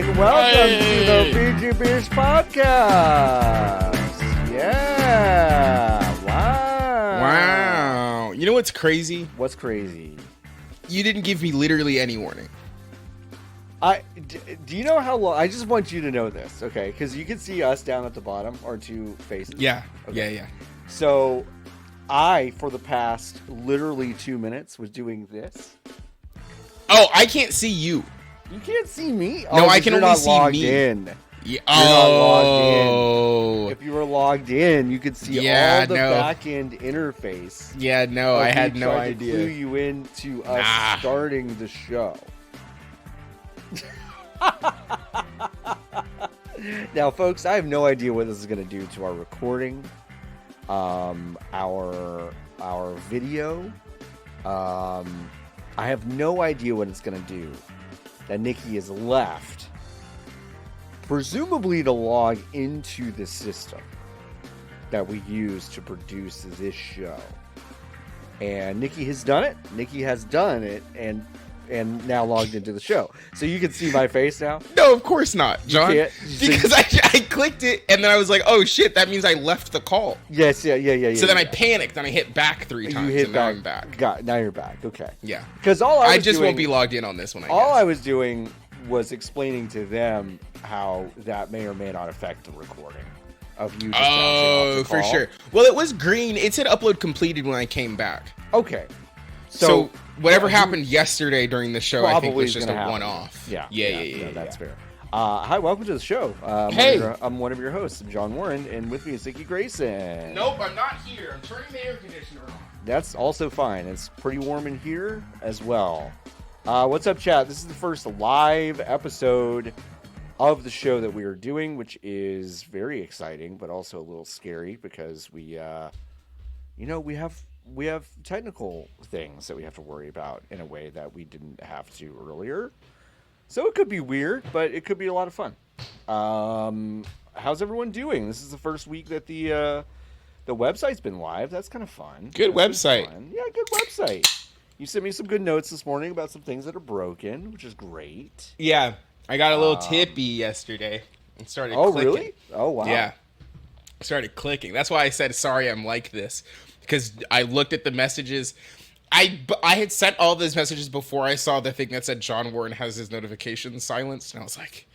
and welcome to the VGB's podcast. Yeah, Wow. You know what's crazy? What's crazy? You didn't give me literally any warning. Do you know how long? I just want you to know this, okay? Because you can see us down at the bottom, our two faces. Yeah, okay. yeah. So, for the past literally 2 minutes, was doing this. Oh, I can't see you. You can't see me? No, I can you're only not see logged me. in. Yeah. You're not logged Oh. in. If you were logged in, you could see all the back-end interface. Yeah, no, I had no idea. To clue you into us starting the show. Now, folks, I have no idea what this is going to do to our recording, our video. I have no idea what it's going to do. That Niki is left, presumably to log into the system that we use to produce this show. And Niki has done it. Niki has done it, and now logged into the show. So you can see my face now? No, of course not, John. Because I clicked it, and then I was like, oh, shit, that means I left the call. Yes, yeah. So then I panicked, and I hit back 3 times, you hit and back, now I'm back. Now you're back, okay. Yeah. Because I just won't be logged in on this one, I guess. All I was doing was explaining to them how that may or may not affect the recording of you just bouncing off the for call. sure. Well, it was green. It said upload completed when I came back. Okay. So whatever happened yesterday during the show, I think was just a one-off. Yeah, that's fair. Hi, welcome to the show. I'm one of your hosts, John Warren, and with me is Niki Grayson. Nope, I'm not here. I'm turning the air conditioner on. That's also fine. It's pretty warm in here as well. What's up, chat? This is the first live episode of the show that we are doing, which is very exciting, but also a little scary because we have technical things that we have to worry about in a way that we didn't have to earlier. So it could be weird, but it could be a lot of fun. How's everyone doing? This is the first week that the website's been live. That's kind of fun. Good website. Yeah, good website. You sent me some good notes this morning about some things that are broken, which is great. Yeah, I got a little tippy yesterday and started clicking. Oh, really? Oh, wow. Yeah. I started clicking. That's why I said, sorry, I'm like this. Because I looked at the messages. I had sent all those messages before I saw the thing that said John Warren has his notifications silenced. And I was like,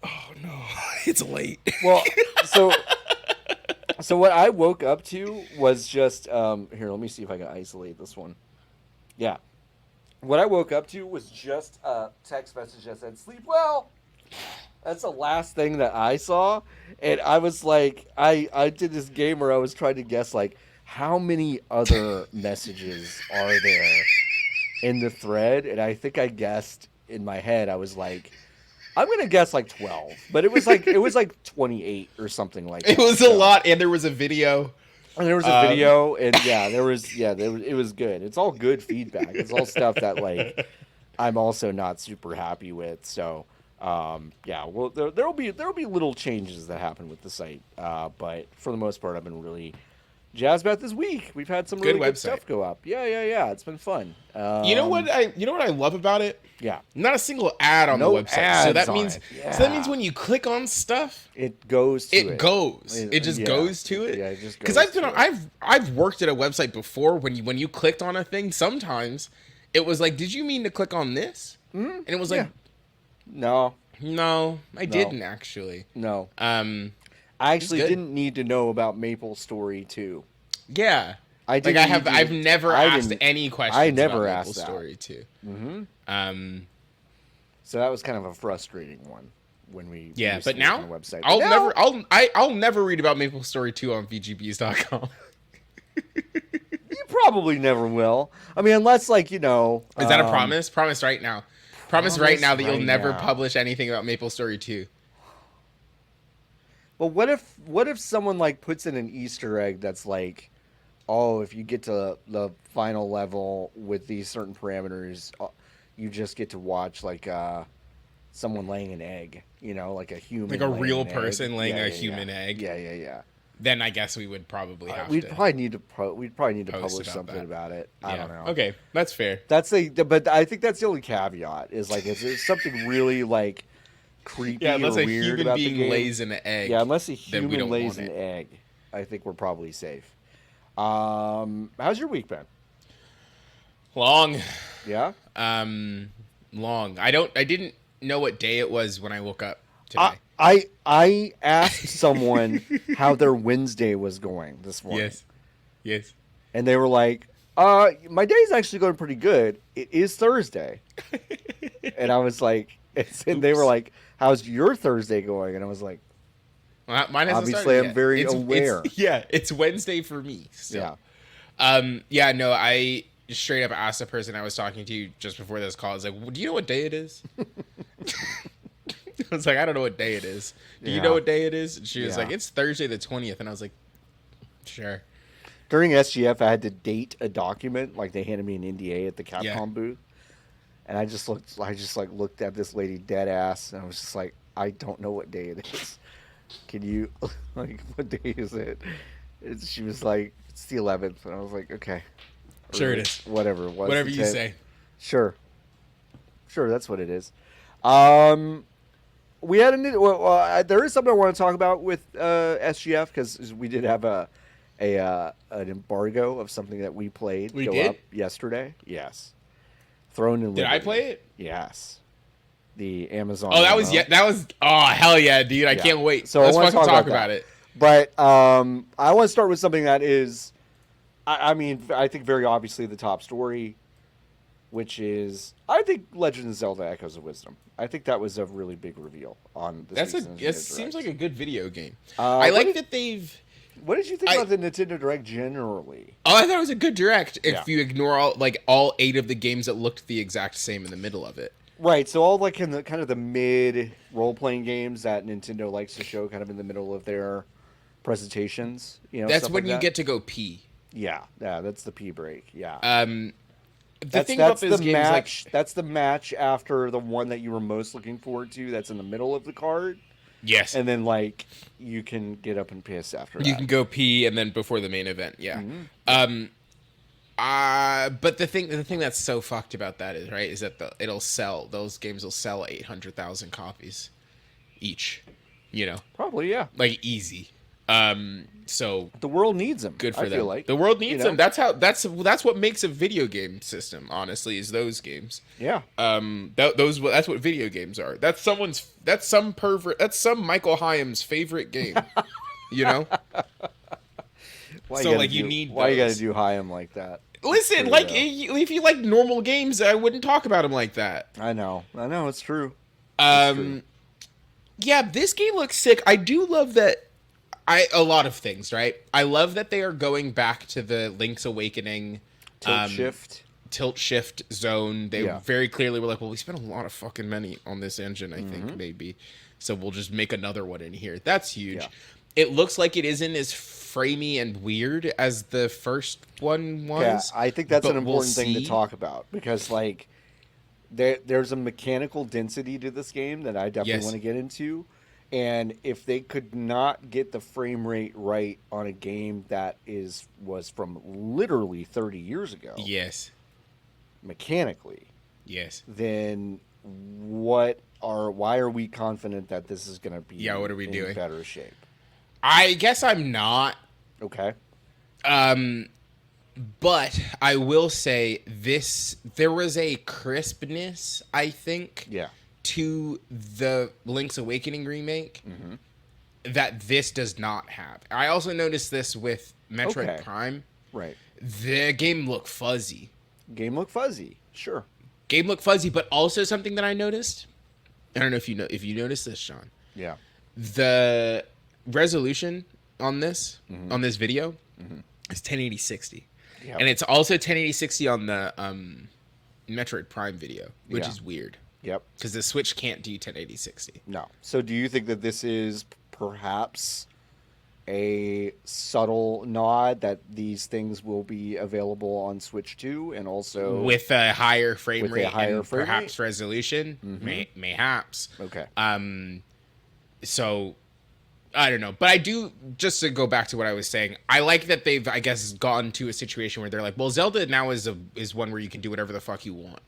oh, no, it's late. Well, so what I woke up to was just, here, let me see if I can isolate this one. Yeah. What I woke up to was just a text message that said, sleep well. That's the last thing that I saw. And I was like, I did this game where I was trying to guess, like, how many other messages are there in the thread? And I think I guessed in my head, I was like, I'm going to guess like 12. But it was like 28 or something like that. It was a lot, and there was a video. And there was a video, and it was good. It's all good feedback. It's all stuff that, like, I'm also not super happy with. So, well, there'll be little changes that happen with the site. But for the most part, I've been really jazzed about this week. We've had some really good stuff go up. Yeah. It's been fun. You know what I love about it? Yeah. Not a single ad on the website. Ads so that means when you click on stuff, it goes to it. It goes. It just goes to it. Yeah, it just goes. Because I've worked at a website before when you clicked on a thing, sometimes it was like, did you mean to click on this? Mm-hmm. And it was like, no, I didn't actually. No. I actually didn't need to know about Maple Story 2. Yeah. I've never asked any questions. I never about asked Maple Story 2. Mm-hmm. So that was kind of a frustrating one when we but now on the website. I'll never read about Maple Story 2 on VGBs.com. You probably never will. I mean, unless is that a promise? Promise right now. Promise right now that you'll never publish anything about Maple Story 2. But what if someone like puts in an Easter egg that's like, oh, if you get to the final level with these certain parameters, you just get to watch like someone laying an egg, like a human, like a real person laying a human egg. Yeah. Then I guess we would probably have we'd to. Probably need to publish something about it. Yeah. I don't know. Okay, that's fair. But I think that's the only caveat is like if there's something really like creepy unless or a weird human about the being game. lays an egg. Yeah, unless a then we human don't lays want an it. egg, I think we're probably safe. How's your week been? Long. Yeah. Long. I didn't know what day it was when I woke up I today. I asked someone how their Wednesday was going this morning, Yes. Yes. and they were like, my day's actually going pretty good. It is Thursday." And I was like, and they were Oops. like, "How's your Thursday going?" And I was like, Well, mine hasn't obviously, started I'm yet. very aware. It's Wednesday for me. Still. Yeah. Yeah, no, I straight up asked the person I was talking to just before this call. I was like, well, "Do you know what day it is?" I was like, "I don't know what day it is. Do you know Yeah. what day it is?" And she was Yeah. like, "It's Thursday the 20th." And I was like, "Sure." During SGF, I had to date a document. Like they handed me an NDA at the Capcom Yeah. booth, and I just looked at this lady dead ass, and I was just like, I don't know what day it is. Can you like what day is it? She was like, it's the 11th, and I was like, okay, Sure it is. whatever it was. Whatever the you 10th. say. Sure, that's what it is. We had there is something I want to talk about with SGF because we did have an embargo of something that we played We go did? up yesterday. Yes, Throne and Did I Liberty. play it? Yes, the Amazon. Oh, that was demo. that was hell yeah, dude! I Yeah. can't wait. So Let's I wanna fucking talk talk about about that. it. But I want to start with something that is, I mean, I think very obviously the top story, which is I think Legend of Zelda: Echoes of Wisdom. I think that was a really big reveal on this. It seems like a good video game. Uh, I what like did- that they've. What did you think about the Nintendo Direct generally? Oh, I thought it was a good direct. If Yeah. you ignore all 8 of the games that looked the exact same in the middle of it. Right, so all like in the kind of the mid role playing games that Nintendo likes to show, kind of in the middle of their presentations. You know, That's stuff when like you that. get to go pee. Yeah, that's the pee break. Yeah. The thing about this game match. is That's the match after the one that you were most looking forward to. That's in the middle of the card, yes, and then like you can get up and piss after you that. can go pee and then before the main event. Yeah. Mm-hmm. But the thing that's so fucked about that is that those games will sell 800,000 copies each. You know, Probably, yeah. like easy. So The world needs them. good for I them. feel like The world needs you know? them. That's what makes a video game system. Honestly, is those games. Yeah. That's what video games are. That's some pervert. That's some Michael Hyam's favorite game. You know. Why So, gotta like, you do- need why you got to those. do Hyam like that? Listen, True, like though. if you like normal games, I wouldn't talk about them like that. I know. It's true. It's true. Yeah, this game looks sick. I do love that. A lot of things, right? I love that they are going back to the Link's Awakening tilt shift zone. They Yeah. very clearly were like, well, we spent a lot of fucking money on this engine, I think, maybe. So we'll just make another one in here. That's huge. Yeah. It looks like it isn't as framey and weird as the first one was. Yeah, I think that's but an we'll important thing to see. talk about because, like, there's a mechanical density to this game that I definitely Yes. want to get into. And if they could not get the frame rate right on a game that was from literally 30 years ago, Yes. mechanically, Yes. then why are we confident that this is going to be Yeah, what are we in doing? better shape? I guess I'm not. Okay. But I will say there was a crispness, I think, Yeah. to the Link's Awakening remake Mm-hmm. that this does not have. I also noticed this with Metroid Okay. Prime. Right. The game looked fuzzy. Game look fuzzy. Sure. Game looked fuzzy, but also something that I noticed. I don't know if you noticed this, Sean. Yeah. The resolution on this Mm-hmm. on this video is 1080-60. Yep. And it's also 1080-60 on the Metroid Prime video, which Yeah. is weird Yep. because the Switch can't do 1080-60. No. So do you think that this is perhaps a subtle nod that these things will be available on Switch 2 and also With a higher frame With a rate higher and frame perhaps resolution, mayhaps. Okay. So I don't know, but I do, just to go back to what I was saying, I like that they've, I guess, gotten to a situation where they're like, well, Zelda now is one where you can do whatever the fuck you want.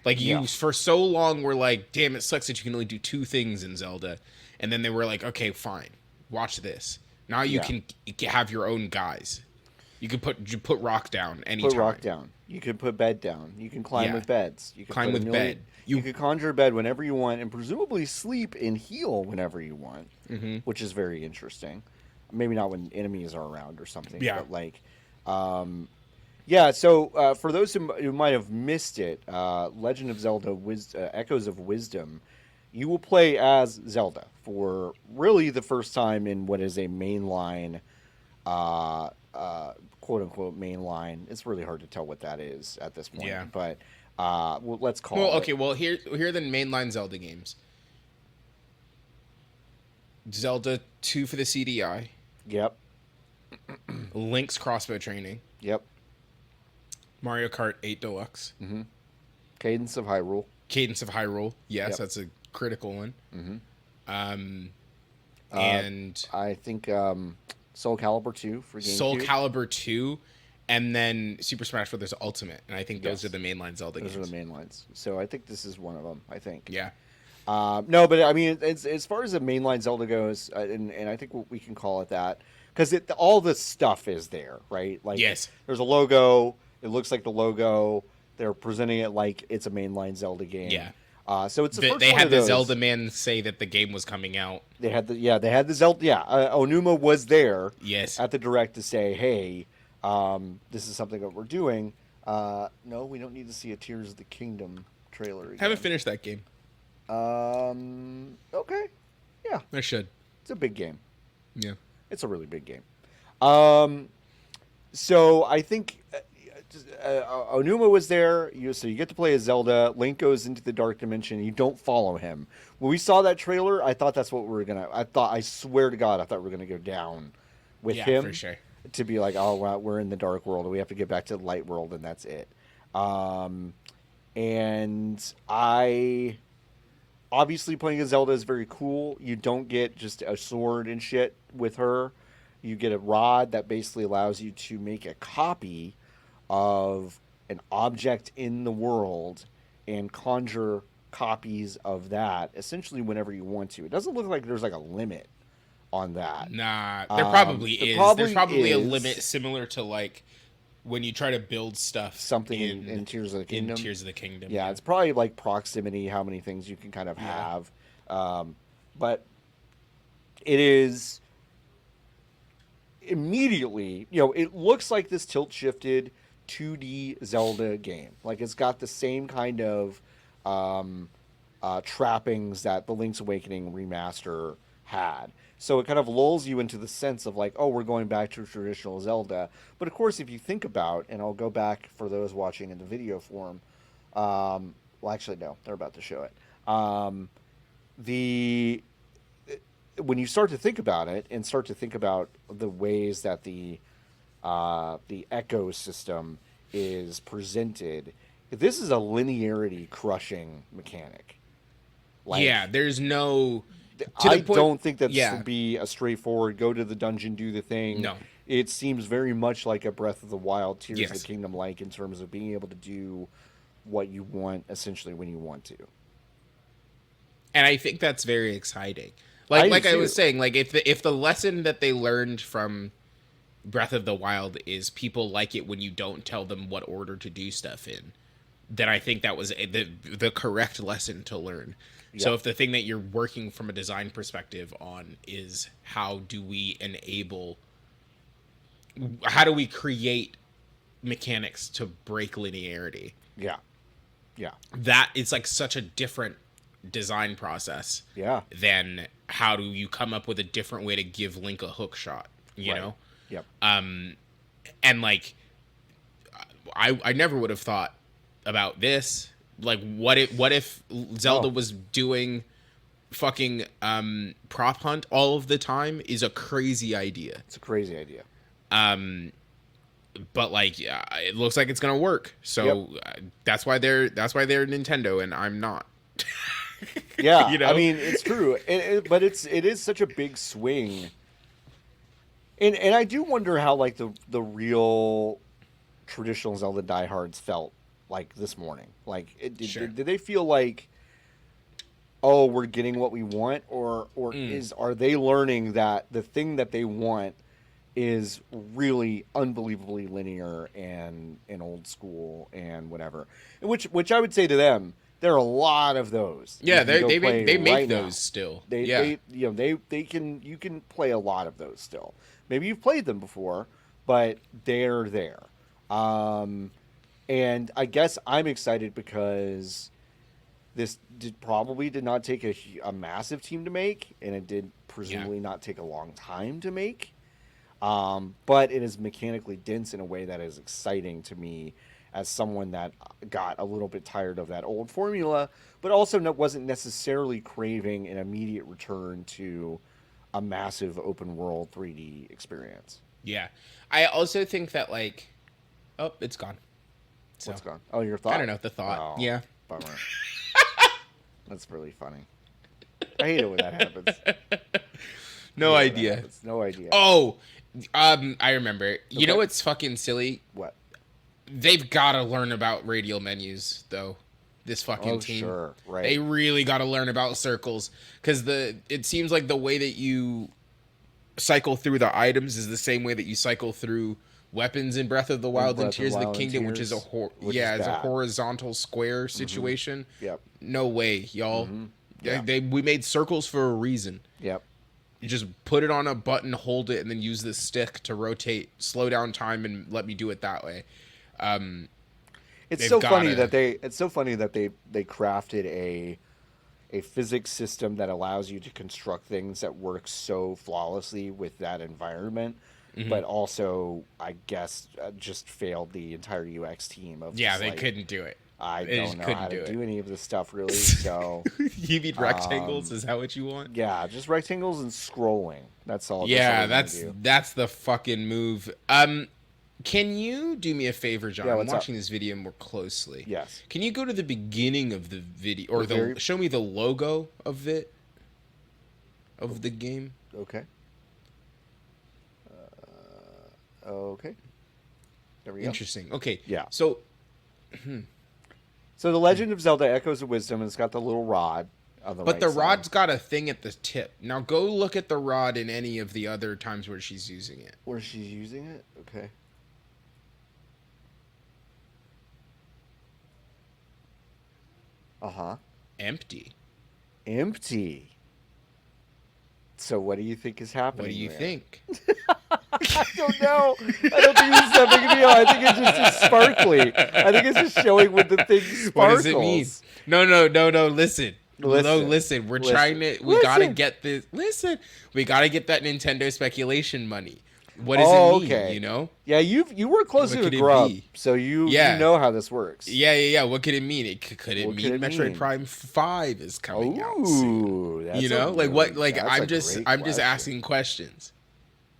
Like Yeah. you for so long were like, damn, it sucks that you can only do two things in Zelda, and then they were like, okay, fine, watch this. Now you Yeah. can have your own guys. You put rock down Put anytime. rock down. You can put bed down. You can climb Yeah, with beds. You can climb put a with million. bed. You could conjure a bed whenever you want, and presumably sleep and heal whenever you want, which is very interesting. Maybe not when enemies are around or something, Yeah. but like, yeah. So for those who might have missed it, Legend of Zelda: Echoes of Wisdom, you will play as Zelda for really the first time in what is a mainline uh, quote unquote mainline. It's really hard to tell what that is at this point, Yeah. but well, let's Well, call it. okay. Well, here are the mainline Zelda games: Zelda 2 for the CDI, Yep, Link's Crossbow Training, yep. Mario Kart 8 Deluxe, Cadence of Hyrule. Cadence of Hyrule. Yes, Yep. that's a critical one. Uh, And I think Soul Calibur 2 for GameCube. Soul Calibur 2, and then Super Smash Bros. Ultimate. And I think those Yes. are the mainline Zelda Those games. are the main lines. So I think this is one of them. I think. Yeah. No, but I mean, as far as the mainline Zelda goes, and I think we can call it that because all the stuff is there, right? Like, Yes. there's a logo. It looks like the logo. They're presenting it like it's a mainline Zelda game. Yeah. So it's the first They one had of the those. Zelda man say that the game was coming out. They had the Zelda. Yeah, Onuma was there. Yes. At the direct to say, hey, this is something that we're doing. No, we don't need to see a Tears of the Kingdom trailer again. Haven't finished that game. Okay. Yeah, I should. it's a big game. Yeah. It's a really big game. So I think Onuma was there. So you get to play as Zelda. Link goes into the dark dimension. You don't follow him. When we saw that trailer, I thought that's what we were gonna. I swear to God, I thought we were gonna go down with Yeah, him for sure. to be like, oh, well, we're in the dark world. We have to get back to the light world, and that's it. And I obviously playing as Zelda is very cool. You don't get just a sword and shit with her. You get a rod that basically allows you to make a copy of an object in the world and conjure copies of that essentially whenever you want to. It doesn't look like there's like a limit on that. Nah, there probably there is. probably There's probably a is. limit similar to like when you try to build stuff Something in Tears of the Kingdom. In Tears of the Kingdom. Yeah, it's probably like proximity, how many things you can kind of have. But it is immediately, it looks like this tilt-shifted 2D Zelda game. Like, it's got the same kind of trappings that the Link's Awakening remaster had. So it kind of lulls you into the sense of like, oh, we're going back to traditional Zelda. But of course, if you think about, and I'll go back for those watching in the video form, well, actually, no, they're about to show it. When you start to think about it and start to think about the ways that the ecosystem is presented, this is a linearity crushing mechanic. Like, yeah, there's no. I don't think that should be a straightforward go to the dungeon, do the thing. No. It seems very much like a Breath of the Wild, Tears Yes. of the Kingdom like in terms of being able to do what you want essentially when you want to. And I think that's very exciting. Like I was too. saying, like if the lesson that they learned from Breath of the Wild is people like it when you don't tell them what order to do stuff in, then I think that was the correct lesson to learn. So Yeah. if the thing that you're working from a design perspective on is how do we create mechanics to break linearity, Yeah. Yeah. that it's like such a different design process Yeah. than how do you come up with a different way to give Link a hook shot, you Right. know? Yep. And like I never would have thought about this. Like what if Zelda was doing fucking prop hunt all of the time is a crazy idea. It's a crazy idea. But like it looks like it's gonna work. So that's why they're Nintendo and I'm not. Yeah, You know? I mean, it's true, but it is such a big swing, and I do wonder how like the real traditional Zelda diehards felt like this morning? Like, Sure. did they feel like, oh, we're getting what we want, or Mm. are they learning that the thing that they want is really unbelievably linear and old school and whatever? And which I would say to them, there are a lot of those you Yeah, can go play they make right now. those still. They Yeah. they you know they can you can play a lot of those still. Maybe you've played them before, but they're there. Um, and I guess I'm excited because this probably did not take a massive team to make, and it did Yeah. presumably not take a long time to make. But it is mechanically dense in a way that is exciting to me as someone that got a little bit tired of that old formula, but also wasn't necessarily craving an immediate return to a massive open world 3D experience. Yeah. I also think that like, oh, it's gone. So What's gone? Oh, your I thought? don't know the thought. Oh, Yeah. bummer. That's really funny. I hate it when that happens. No I hate when that idea. happens. No idea. Oh, I remember. You know Okay. what's fucking silly? What? They've got to learn about radial menus though. This fucking Oh, team. sure. Right. They really got to learn about circles because it seems like the way that you cycle through the items is the same way that you cycle through weapons in Breath of the Wild and Breath of Tears of the Wild and Kingdom, which is Tears, which yeah, is it's a bad. horizontal square situation. Yep. No way, y'all. Yeah. We made circles for a reason. Yep. You just put it on a button, hold it, and then use the stick to rotate, slow down time, and let me do it that way. It's They've so funny gotta- that they crafted a physics system that allows you to construct things that work so flawlessly with that environment, but also I guess just failed the entire UX team of Yeah, just, they like, couldn't do it. I They don't just know couldn't how do to it. do any of this stuff really. So You mean rectangles? Is that what you want? yeah, just rectangles and scrolling. That's all. Yeah, that's all we do. that's the fucking move. Can you do me a favor, John? Yeah, I'm what's up? watching this video more closely. Yes. Can you go to the beginning of the video or The very- show me the logo of it of the game? Okay. Okay. There we go. Interesting. Okay. Yeah. So So the Legend of Zelda: Echoes of Wisdom, and it's got the little rod on the but right the side. rod's got a thing at the tip. Now go look at the rod in any of the other times where she's using it. Where she's using it? Okay. Uh-huh. Empty. Empty. So what do you think is happening What do you there? think? I don't know. I don't think this is that big a deal. I think it's just sparkly. I think it's just showing when the thing sparkles. What does it mean? No. Listen. No, Listen. listen. We're Listen. trying to. We gotta Listen. get this. Listen. We gotta get that Nintendo speculation money. What does Oh, it mean? okay. You know? Yeah, you work closer What to could it Grub, be? so you Yeah. know how this works. Yeah. What could it mean? Could it What mean could it Metroid mean? Prime 5 is coming out soon? Ooh, that's You know, a like what? really- Like that's I'm a just great I'm just question. asking questions.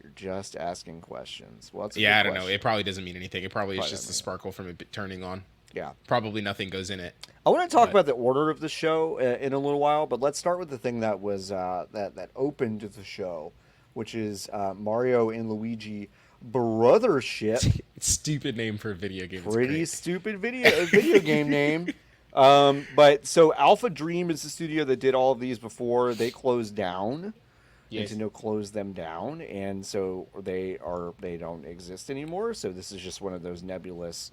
You're just asking questions. Well, that's a Yeah, I good don't know. question. It probably doesn't mean anything. It probably is Probably just a doesn't sparkle from it turning on. Yeah. Probably nothing goes in it. I want to talk But- about the order of the show in a little while, but let's start with the thing that was that opened the show, which is Mario and Luigi Brothership. Stupid name for a video game. It's Pretty great. stupid video game name. But so Alpha Dream is the studio that did all of these before. They closed down. Yes. Nintendo closed them down, and so they don't exist anymore. So this is just one of those nebulous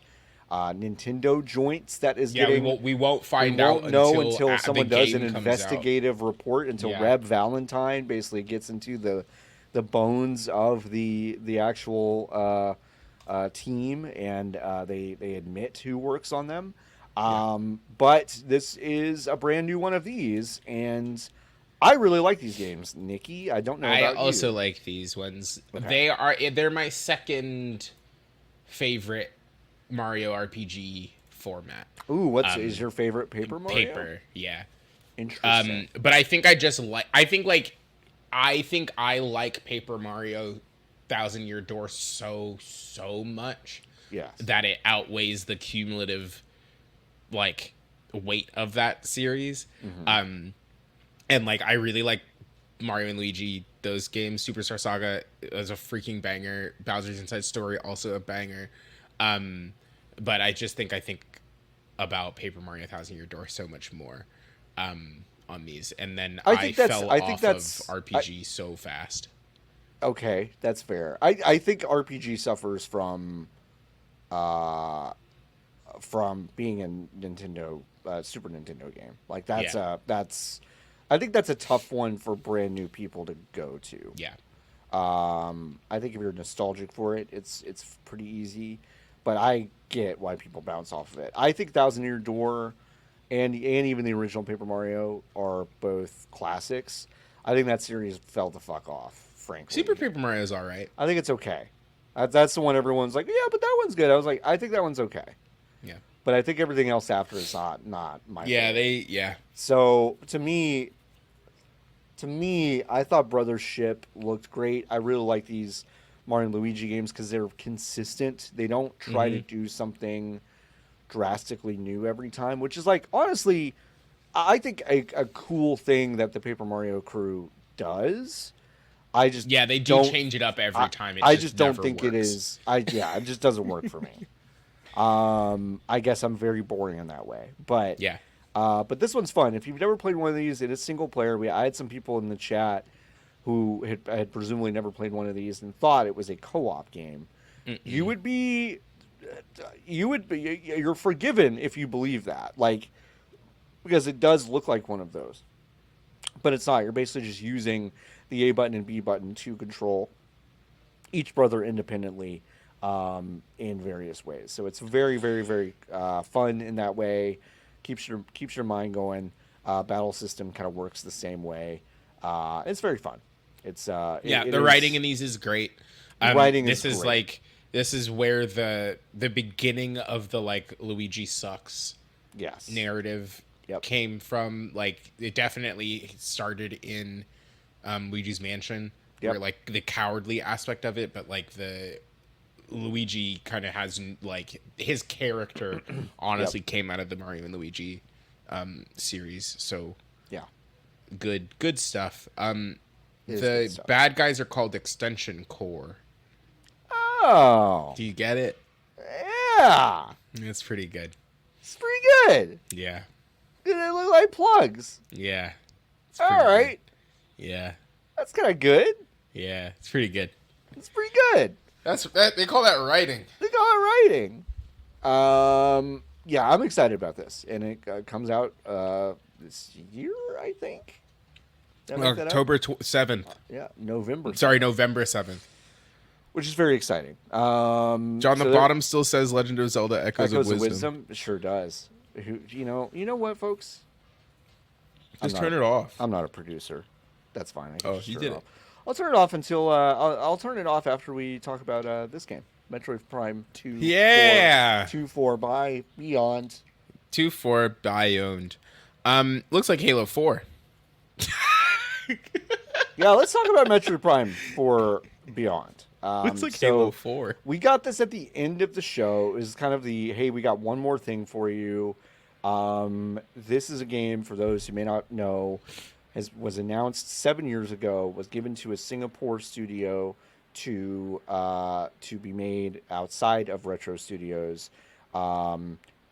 Nintendo joints that is Yeah, getting. we won't find We won't out know until until someone the does game an comes out. investigative report. Until Yeah. Reb Valentine basically gets into the bones of the actual team, and they admit who works on them. But this is a brand new one of these, and I really like these games, Niki. I don't know I about also you. like these ones. Okay. They're my second favorite Mario RPG format. Ooh, is your favorite Paper Mario? Paper, yeah. Interesting. But I think I like Paper Mario Thousand Year Door so much Yes. that it outweighs the cumulative like weight of that series. Mm-hmm. And like I really like Mario and Luigi, those games. Superstar Saga was a freaking banger. Bowser's Inside Story also a banger. But I think about Paper Mario Thousand Year Door so much more on these, and then I I think that's. fell I think off of that's. RPG so fast. Okay, that's fair. I think RPG suffers uh from being a Nintendo Super Nintendo game. Like Yeah, that's I think that's a tough one for brand new people to go to. yeah, I think if you're nostalgic for it, it's pretty easy, but I get why people bounce off of it. I think Thousand Year Door and even the original Paper Mario are both classics. I think that series fell the fuck off, frankly. Super Paper Mario is all right. I think it's okay. That's the one everyone's like, yeah, but that one's good. I was like, I think that one's okay. Yeah, But I think everything else after is not my yeah, favorite. yeah. So to me, I thought Brothership looked great. I really like these Mario and Luigi games because they're consistent. They don't try to do something drastically new every time, which is like honestly, I think a cool thing that the Paper Mario crew does. I just Yeah, they do don't. change it up every time. It I just just don't never think works. it is. It just doesn't work for me. I guess I'm very boring in that way, but Yeah. but this one's fun. If you've never played one of these, it is single player. I had some people in the chat who had presumably never played one of these and thought it was a co-op game. You would be, you're forgiven if you believe that, like, because it does look like one of those, but it's not. You're basically just using the A button and B button to control each brother independently in various ways. So it's very, very, very fun in that way. Keeps your mind going. Battle system kind of works the same way. It's very fun. It's The writing in these is great. Writing this is is great. like this is where the beginning of the like Luigi sucks Yes. narrative Yep. came from. Like it definitely started in Luigi's Mansion, Yep. where like the cowardly aspect of it, but like the Luigi kind of has like his character honestly came out of the Mario and Luigi series. So Yeah. good stuff. It is The good stuff. bad guys are called Extension Core. Oh. Do you get it? Yeah. It's pretty good. It's pretty good. Yeah. They look like plugs. Yeah. It's All pretty right. good. Yeah. That's kind of good. Yeah. It's pretty good. It's pretty good. They call that writing. They got it writing. Yeah, I'm excited about this, and it comes out this year, I think. Did I make that up? October 7th. Yeah, November. Sorry, November 7th. Which is very exciting. John the Bottom still says Legend of Zelda Echoes of Wisdom. It sure does. You know what, folks? Just turn it off. I'm not a producer. That's fine. I can just you turn did it it. off. I'll turn it off until I'll turn it off after we talk about this game, Metroid Prime 2. Yeah. 2-4 by Beyond. 2-4 Beyond. Looks like Halo 4. Yeah, let's talk about Metroid Prime 4 Beyond. Looks like so Halo 4. We got this at the end of the show. It was kind of the, hey, we got one more thing for you. This is a game, for those who may not know, was announced 7 years ago, was given to a Singapore studio to be made outside of Retro Studios.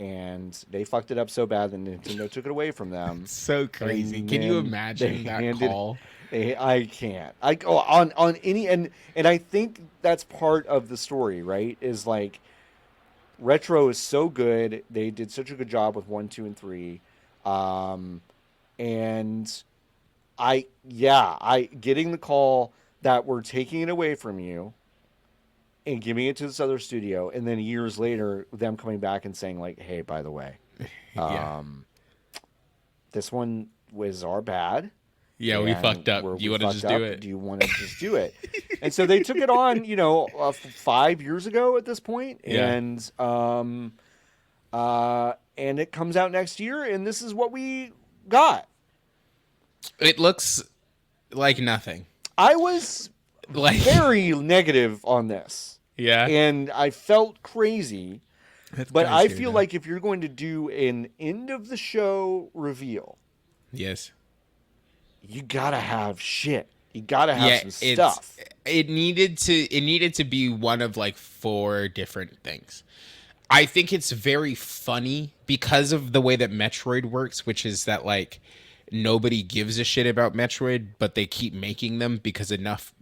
And they fucked it up so bad that Nintendo took it away from them. So crazy. And Can you then imagine they that handed- call? I can't. I go on any and I think that's part of the story, right? Is like Retro is so good. They did such a good job with 1, 2, and 3. And I getting the call that we're taking it away from you and giving it to this other studio, and then years later them coming back and saying like, hey, by the way, Yeah. this one was our bad. Yeah, we And fucked up. we You want to fucked just up. do it? Do you want to just do it? And so they took it on, 5 years ago at this point, Yeah. and it comes out next year, and this is what we got. It looks like nothing. I was Like very negative on this, yeah. and I felt crazy. That's But crazy, I feel man. like if you're going to do an end of the show reveal, yes. you gotta have shit. You gotta have some stuff. It needed to be one of like 4 different things. I think it's very funny because of the way that Metroid works, which is that like nobody gives a shit about Metroid, but they keep making them because enough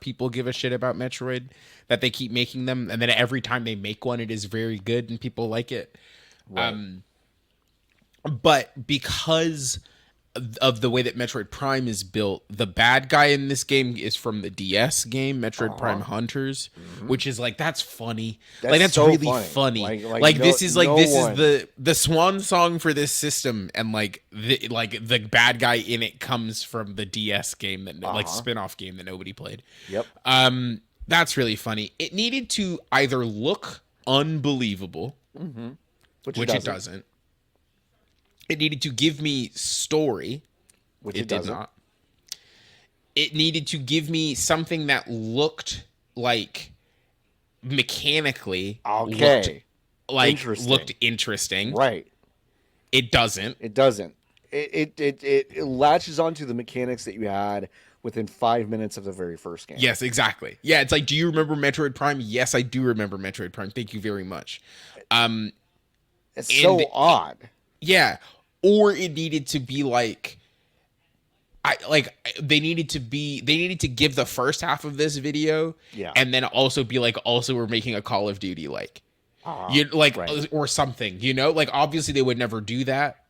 people give a shit about Metroid that they keep making them, and then every time they make one, it is very good and people like it. Right. But because of the way that Metroid Prime is built, the bad guy in this game is from the DS game, Metroid Prime Hunters, which is like, that's funny. That's so really funny. This is the swan song for this system, and the bad guy in it comes from the DS game that like spin-off game that nobody played. Yep. That's really funny. It needed to either look unbelievable, which it doesn't. It needed to give me story, which it did not. It needed to give me something that looked like mechanically looked interesting. Right. It doesn't. It doesn't. It latches onto the mechanics that you had within 5 minutes of the very first game. Yes, exactly. Yeah, it's like, do you remember Metroid Prime? Yes, I do remember Metroid Prime. Thank you very much. It's so odd. Yeah. Or it needed to be they needed to give the first half of this video, and then also be like, also we're making a Call of Duty or something, like obviously they would never do that,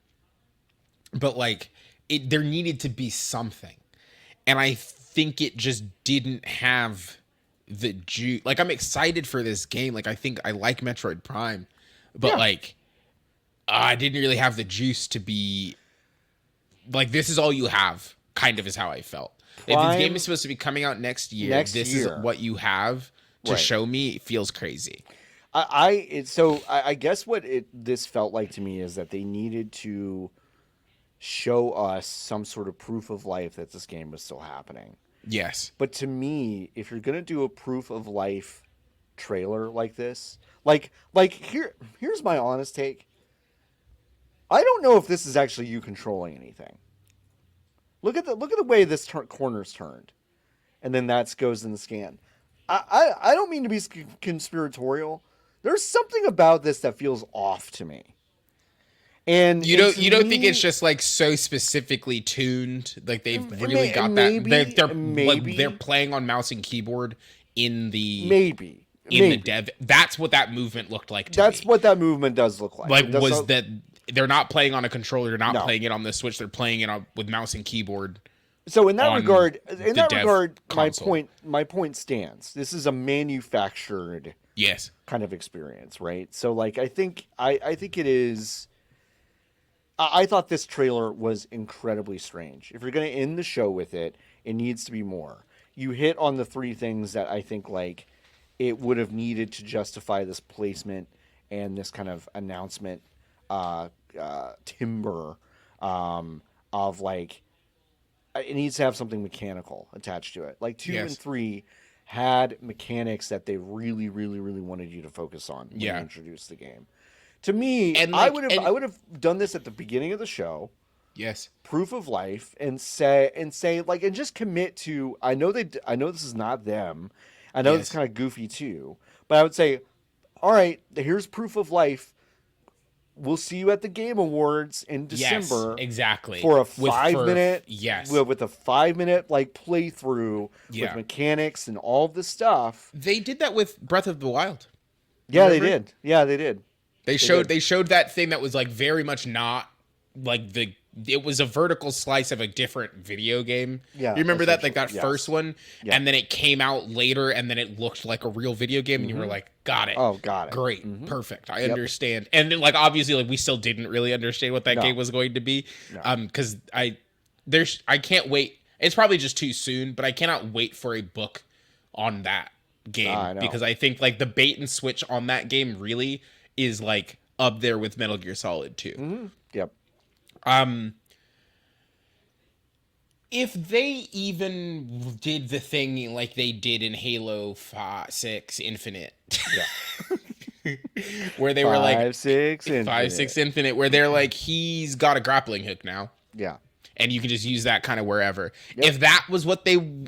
but like there needed to be something, and I think it just didn't have the juice. Like, I'm excited for this game. Like, I think I like Metroid Prime, but I didn't really have the juice to be like, this is all you have, kind of is how I felt. If this game is supposed to be coming out next year, is what you have to show me. It feels crazy. I guess what this felt like to me is that they needed to show us some sort of proof of life that this game was still happening. Yes. But to me, if you're going to do a proof of life trailer like this, here's my honest take. I don't know if this is actually you controlling anything. Look at the way this corner's turned, and then that goes in the scan. I don't mean to be conspiratorial. There's something about this that feels off to me. And you don't think it's just like so specifically tuned, like they've really got that they're playing on mouse and keyboard in the the dev. That's what that movement looked like to me. That's what that movement does look like. That they're not playing on a controller, they're not playing it on the Switch, they're playing it with mouse and keyboard. So in that regard, my point stands. This is a manufactured kind of experience, right? So like I think it is. I thought this trailer was incredibly strange. If you're going to end the show with it, it needs to be more. You hit on the three things that I think like it would have needed to justify this placement and this kind of announcement timber of like it needs to have something mechanical attached to it. Like 2 and 3 had mechanics that they really, really, really wanted you to focus on when you introduced the game. To me, and I would have done this at the beginning of the show. Yes. Proof of life and say like, and just commit to, I know this is not them. I know it's kind of goofy too, but I would say, all right, here's proof of life. We'll see you at the Game Awards in December. Yes, exactly. For a 5-minute, with a 5-minute like playthrough with mechanics and all this stuff. They did that with Breath of the Wild. Yeah, they did. Yeah, they did. They showed that thing that was like very much not like it was a vertical slice of a different video game. Yeah. You remember that? Like that first one? Yeah. And then it came out later and then it looked like a real video game and you were like, got it. Oh, got it. Great. Perfect. I understand. And then like obviously like we still didn't really understand what that game was going to be. No. Cuz I can't wait. It's probably just too soon, but I cannot wait for a book on that game because I think like the bait and switch on that game really is like up there with Metal Gear Solid 2. Mm-hmm. Yep. If they even did the thing like they did in Halo 6 Infinite, where they were like 5-6 Infinite, where they're like, he's got a grappling hook now. Yeah. And you can just use that kind of wherever. Yep.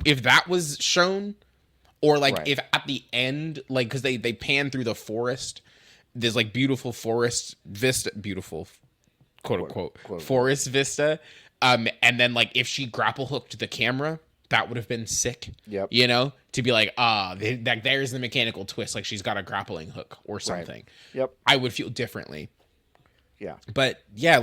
If that was shown, or like if at the end, like, cause they pan through the forest this like beautiful forest vista, beautiful quote unquote forest vista. And then like if she grapple hooked the camera, that would have been sick. Yep. You know, to be like, there's the mechanical twist, like she's got a grappling hook or something. Right. Yep. I would feel differently. Yeah. But yeah,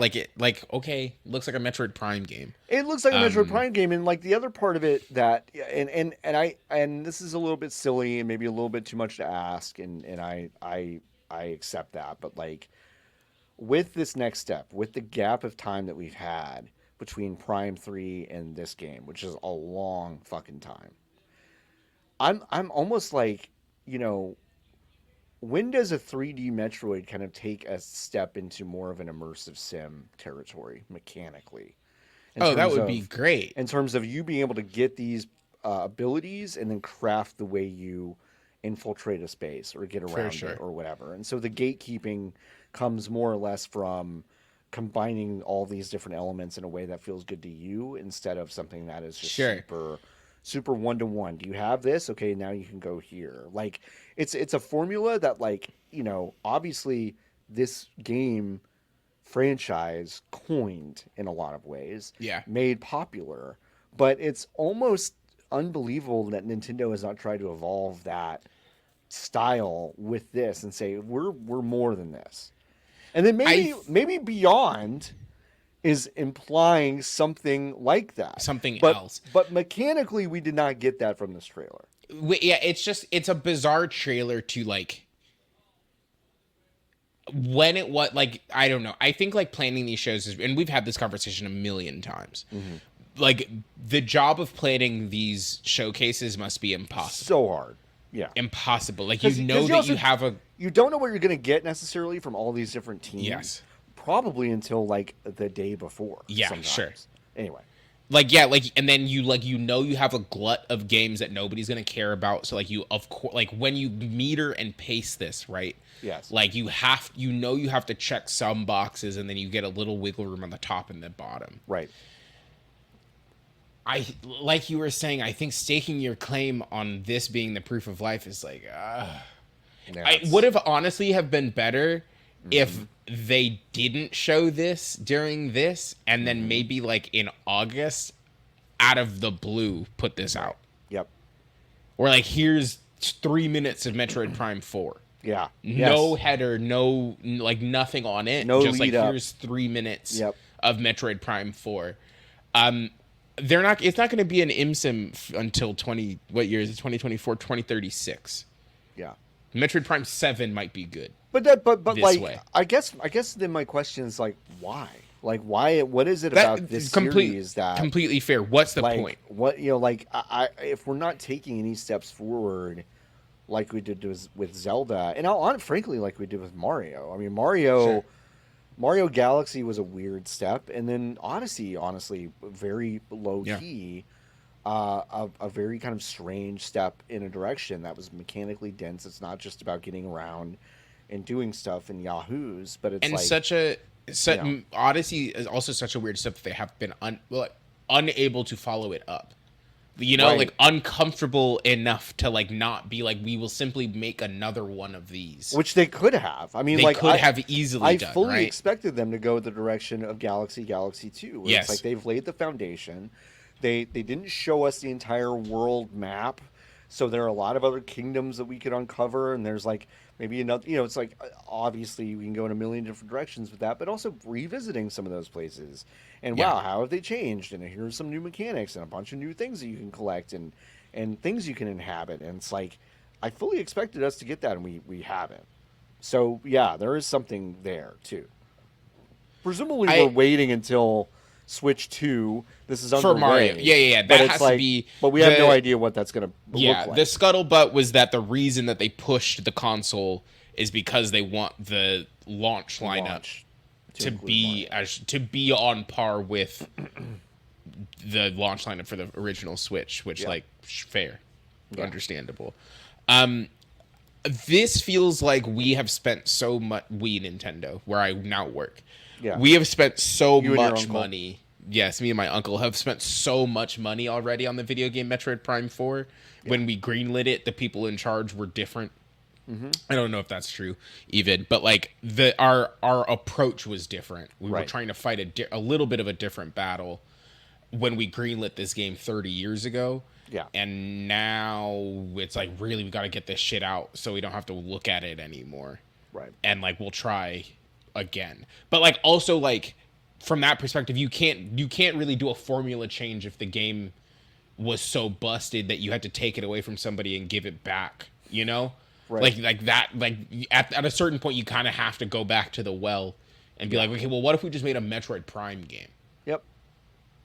okay, looks like a Metroid Prime game. It looks like a Metroid Prime game, and like the other part of it that, and this is a little bit silly and maybe a little bit too much to ask, and I accept that, but like with this next step, with the gap of time that we've had between Prime 3 and this game, which is a long fucking time, I'm almost like, you know, when does a 3D Metroid kind of take a step into more of an immersive sim territory mechanically? That would be great. In terms of you being able to get these abilities and then craft the way you infiltrate a space or get around it or whatever. And so the gatekeeping comes more or less from combining all these different elements in a way that feels good to you instead of something that is just super one-to-one. Do you have this? Okay, now you can go here. Like it's a formula that, like, you know, obviously this game franchise coined in a lot of ways. Yeah. Made popular, but it's almost unbelievable that Nintendo has not tried to evolve that style with this and say we're more than this. And then maybe Beyond is implying something like that. Something else. But mechanically, we did not get that from this trailer. Yeah, it's a bizarre trailer to like. When it was like, I don't know. I think like planning these shows is, and we've had this conversation a million times. Mm-hmm. Like the job of planning these showcases must be impossible. So hard. Yeah. Impossible. Like you know that you have a. You don't know what you're going to get necessarily from all these different teams. Yes. Probably until like the day before. Yeah, sometimes. Sure. Anyway. Like, yeah, like, and then you have a glut of games that nobody's going to care about. So like of course, like when you meter and pace this, right? Yes. Like you have to check some boxes and then you get a little wiggle room on the top and the bottom. Right. Like you were saying, I think staking your claim on this being the proof of life is like, I would have honestly have been better if they didn't show this during this and then maybe like in August out of the blue put this out. Yep. Or like, here's 3 minutes of Metroid Prime 4. Yeah. No header, no, like nothing on it. No just lead like up. Here's 3 minutes Yep. of Metroid Prime 4. It's not going to be an IMSIM until 2024, 2036. Yeah. Metroid Prime 7 might be good. But like way. I guess then my question is like why? Like why? What is it about this series that completely fair? What's the point? What, you know, like I if we're not taking any steps forward, like we did with Zelda, and frankly, like we did with Mario. I mean, Mario Galaxy was a weird step, and then Odyssey, honestly, very low key. A very kind of strange step in a direction that was mechanically dense. It's not just about getting around and doing stuff in Yahoos, but it's Odyssey is also such a weird step that they have been unable to follow it up. You know, like uncomfortable enough to like not be like, we will simply make another one of these, which they could have. I mean, they could have easily done. I fully expected them to go the direction of Galaxy 2. Where it's like they've laid the foundation. They didn't show us the entire world map, so there are a lot of other kingdoms that we could uncover, and there's like maybe another, you know, it's like obviously we can go in a million different directions with that, but also revisiting some of those places. And wow, how have they changed? And here's some new mechanics and a bunch of new things that you can collect and things you can inhabit. And it's like, I fully expected us to get that, and we haven't. So yeah, there is something there too. Presumably we're waiting until Switch 2. This is underway. For Mario. Yeah. That has to be. But we have no idea what that's going to look like. Yeah, the scuttlebutt was that the reason that they pushed the console is because they want the launch lineup to be on par with the launch lineup for the original Switch, which fair, understandable. This feels like we have spent so much. We Nintendo, where I now work. Yeah. We have spent so much money. Yes, me and my uncle have spent so much money already on the video game Metroid Prime 4. Yeah. When we greenlit it, the people in charge were different. I don't know if that's true even, but like our approach was different. We were trying to fight a little bit of a different battle when we greenlit this game 30 years ago. Yeah. And now it's like, really, we got to get this shit out so we don't have to look at it anymore. Right. And like, we'll try again. But like, also like, from that perspective, you can't really do a formula change if the game was so busted that you had to take it away from somebody and give it back, you know? Right. Like that, like at a certain point, you kind of have to go back to the well and be like, okay, well, what if we just made a Metroid Prime game? Yep.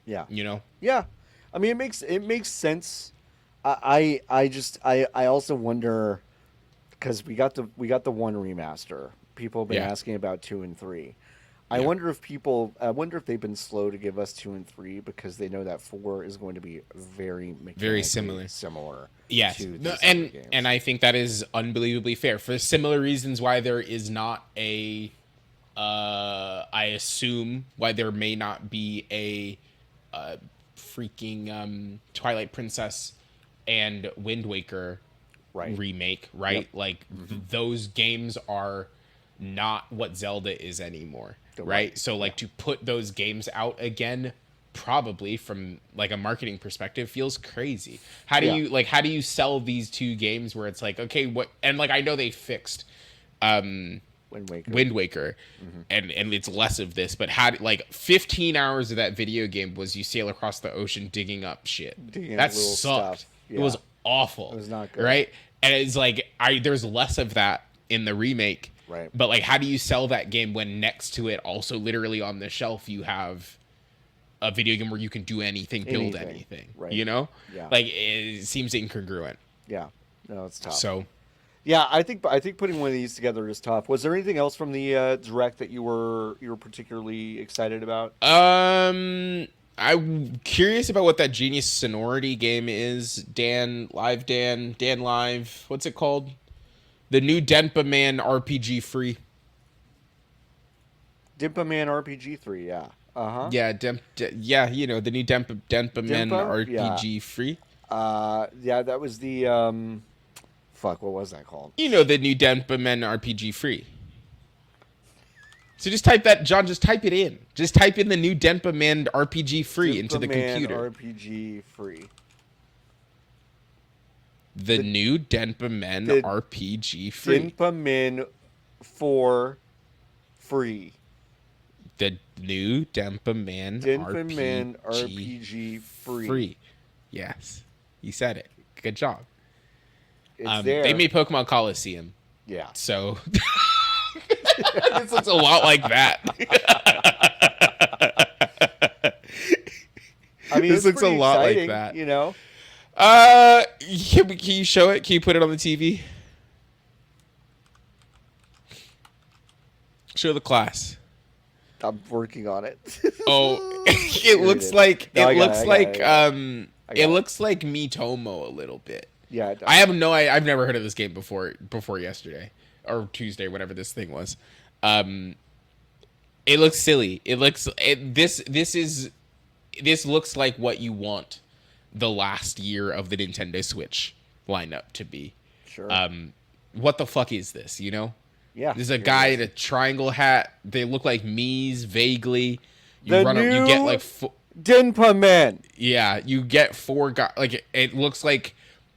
Yeah. You know? Yeah. I mean, it makes sense. I also wonder, because we got the 1 remaster. People have been asking about 2 and 3. I wonder if they've been slow to give us 2 and 3 because they know that 4 is going to be very similar. Yes, to these and games. and I think that is unbelievably fair for similar reasons why there is not a. I assume why there may not be a freaking Twilight Princess and Wind Waker remake, right? Yep. Like those games are not what Zelda is anymore, right? So like to put those games out again, probably from like a marketing perspective, feels crazy. How do you sell these 2 games where it's like, okay, what? And like I know they fixed Wind Waker, and it's less of this, but how like 15 hours of that video game was you sail across the ocean digging up shit. That sucked. Yeah. It was awful. It was not good, right? And it's like there's less of that in the remake, right? But like, how do you sell that game when next to it, also literally on the shelf, you have a video game where you can do anything, build anything, right? You know, yeah. Like it seems incongruent. Yeah, no, it's tough. So. Yeah, I think putting one of these together is tough. Was there anything else from the direct that you were particularly excited about? I'm curious about what that Genius Sonority game is. Dan Live. What's it called? The new Denpa Man RPG free. Denpa Man RPG 3, yeah. Yeah, you know, the new Denpa Men RPG free. Yeah, that was the fuck, what was that called? You know, the new Denpa Men RPG free. So just type that, John, just type it in. Just type in the new Denpa Man RPG free into the computer. RPG free. The new Denpa Men RPG free. Denpa Men 4 free. The new Denpa Man RPG free. Yes. You said it. Good job. It's there. They made Pokemon Coliseum. Yeah. So this looks a lot like that. I mean, this looks a lot like that. You know? Can you show it? Can you put it on the TV? Show the class. I'm working on it. Oh, it looks like it looks like Miitomo a little bit. Yeah, it does. I've never heard of this game before yesterday or Tuesday, whatever this thing was. It looks silly. This looks like what you want the last year of the Nintendo Switch lineup to be. Sure. What the fuck is this, you know? Yeah. There's a guy in a triangle hat. They look like Mii's vaguely. You get like Denpa Men. Yeah, you get 4 guys. Like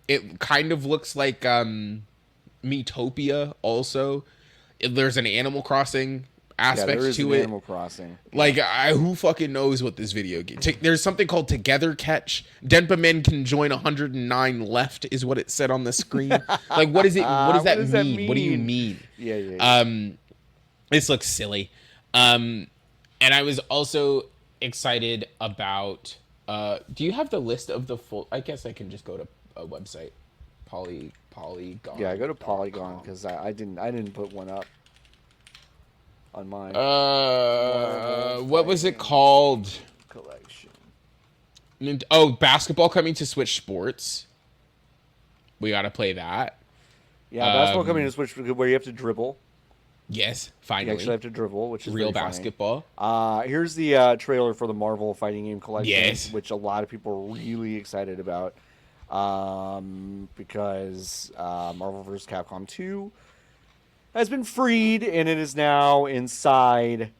it kind of looks like Miitopia also. There's an Animal Crossing aspect to it. Animal Crossing. Like who fucking knows what this video game. There's something called Together Catch. Denpa Men can join 109 left is what it said on the screen. Like what does it what does that mean? What do you mean? Yeah. This looks silly. And I was also excited about do you have the list of the full? I guess I can just go to a website. Polygon. Yeah, I go to Polygon because I didn't put one up on mine. What was it called? Collection. Oh, basketball coming to Switch Sports. We gotta play that. Yeah, basketball coming to Switch where you have to dribble. Yes, finally. You actually have to dribble, which is real very basketball. Funny. Here's the trailer for the Marvel Fighting Game Collection, yes, which a lot of people are really excited about. because Marvel vs. Capcom 2 has been freed and it is now inside.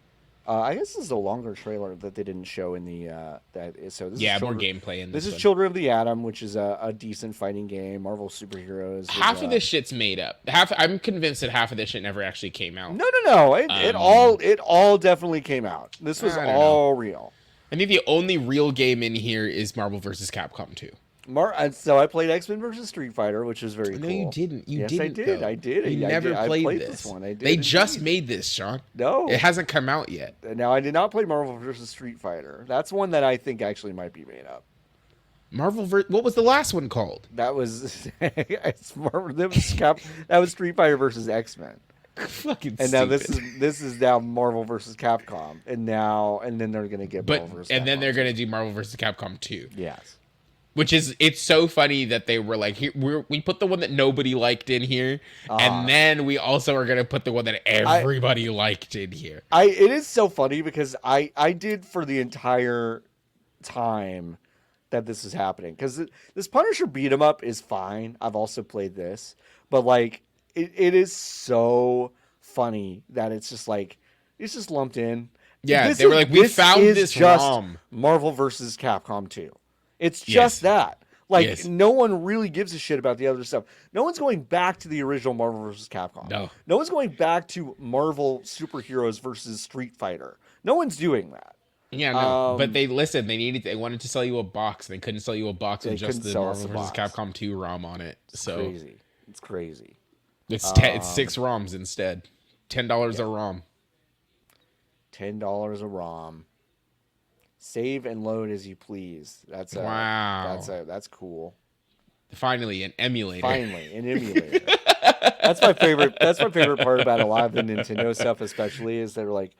I guess this is a longer trailer that they didn't show in the so this is Yeah, more Children, gameplay in this this is one. Children of the Atom, which is a decent fighting game. Marvel Superheroes. Half of this shit's made up. I'm convinced that half of this shit never actually came out. No. It all definitely came out. This was I don't all real. I think the only real game in here is Marvel vs. Capcom 2. So I played X-Men versus Street Fighter, which is very cool. No, you didn't. You yes, didn't. I did. Though. I did. You I never did. played, I played this one. I did. They indeed. just made this, Sean. No, it hasn't come out yet. Now I did not play Marvel vs. Street Fighter. That's one that I think actually might be made up. What was the last one called? That was that was Street Fighter versus X-Men. Fucking and stupid. now this is now Marvel versus Capcom, and then they're gonna get Marvel versus Capcom. Then they're gonna do Marvel versus Capcom 2. Yes. Which is, it's so funny that they were like, we put the one that nobody liked in here, and then we also are going to put the one that everybody liked in here. It is so funny because I did for the entire time that this is happening. Because this Punisher beat 'em up is fine. I've also played this. But, like, it is so funny that it's just, like, it's just lumped in. Yeah, they were like, we found this ROM. Marvel versus Capcom 2. It's just that. Like, no one really gives a shit about the other stuff. No one's going back to the original Marvel vs. Capcom. No one's going back to Marvel Superheroes versus Street Fighter. No one's doing that. Yeah, no. But they wanted to sell you a box. They couldn't sell you a box with just the Marvel vs. Capcom 2 ROM on it. It's crazy. It's crazy. It's 6 ROMs instead. $10 a ROM. $10 a ROM. Save and load as you please. Wow. That's cool. Finally, an emulator. That's my favorite. That's my favorite part about a lot of the Nintendo stuff, especially, is they're like,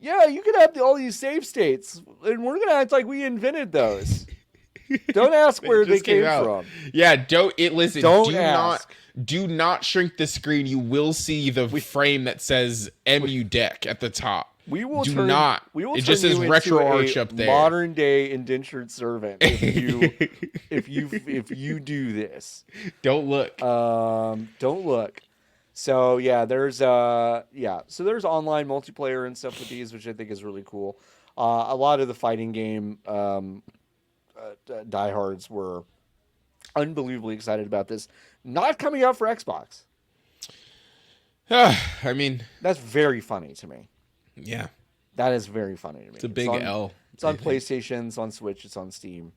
"Yeah, you can have all these save states, and we're gonna act like we invented those. Don't ask where they came from. Yeah, don't ask. Do not shrink the screen. You will see the frame that says MU Deck at the top. We will It just says Retro Arch up there. Modern day indentured servant. If you do this, don't look. Don't look. So yeah, there's there's online multiplayer and stuff with these, which I think is really cool. A lot of the fighting game diehards were unbelievably excited about this. Not coming out for Xbox. I mean, that's very funny to me. Yeah. That is very funny to me. It's a big L. It's on PlayStation, it's on Switch, it's on Steam.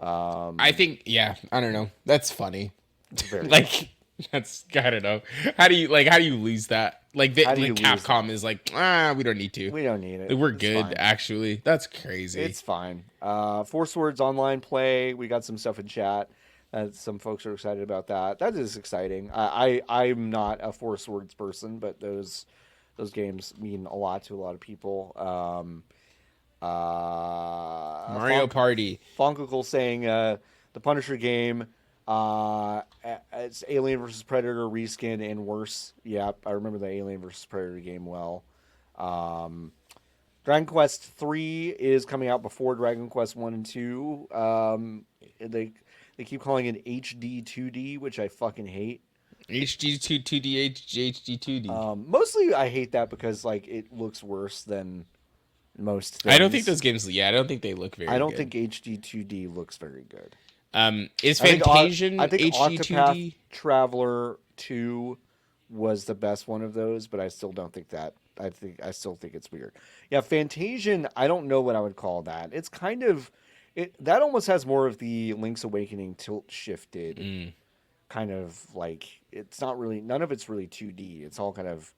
I think, I don't know. That's funny. Very funny. That's, I don't know. How do you lose that? Capcom is like, we don't need to. We don't need it. We're good, actually. That's crazy. It's fine. Force Words online play. We got some stuff in chat. Some folks are excited about that. That is exciting. I'm not a Force Words person, but those games mean a lot to a lot of people. Mario Party. Funkicle saying the Punisher game, it's Alien vs. Predator reskin and worse. Yeah, I remember the Alien vs. Predator game well. Dragon Quest 3 is coming out before Dragon Quest 1 and 2. They keep calling it HD 2D, which I fucking hate. HD 2D, HD 2D. Mostly I hate that because it looks worse than most things. I don't think those games. Yeah, I don't think they look very. I don't good. think HD 2D looks very good. Is Fantasian I think HD 2D? Traveler 2 was the best one of those, but I still don't think that. I still think it's weird. Yeah, Fantasian. I don't know what I would call that. It's kind of that almost has more of the Link's Awakening tilt shifted. Kind of it's not really, none of it's really 2D. It's all kind of.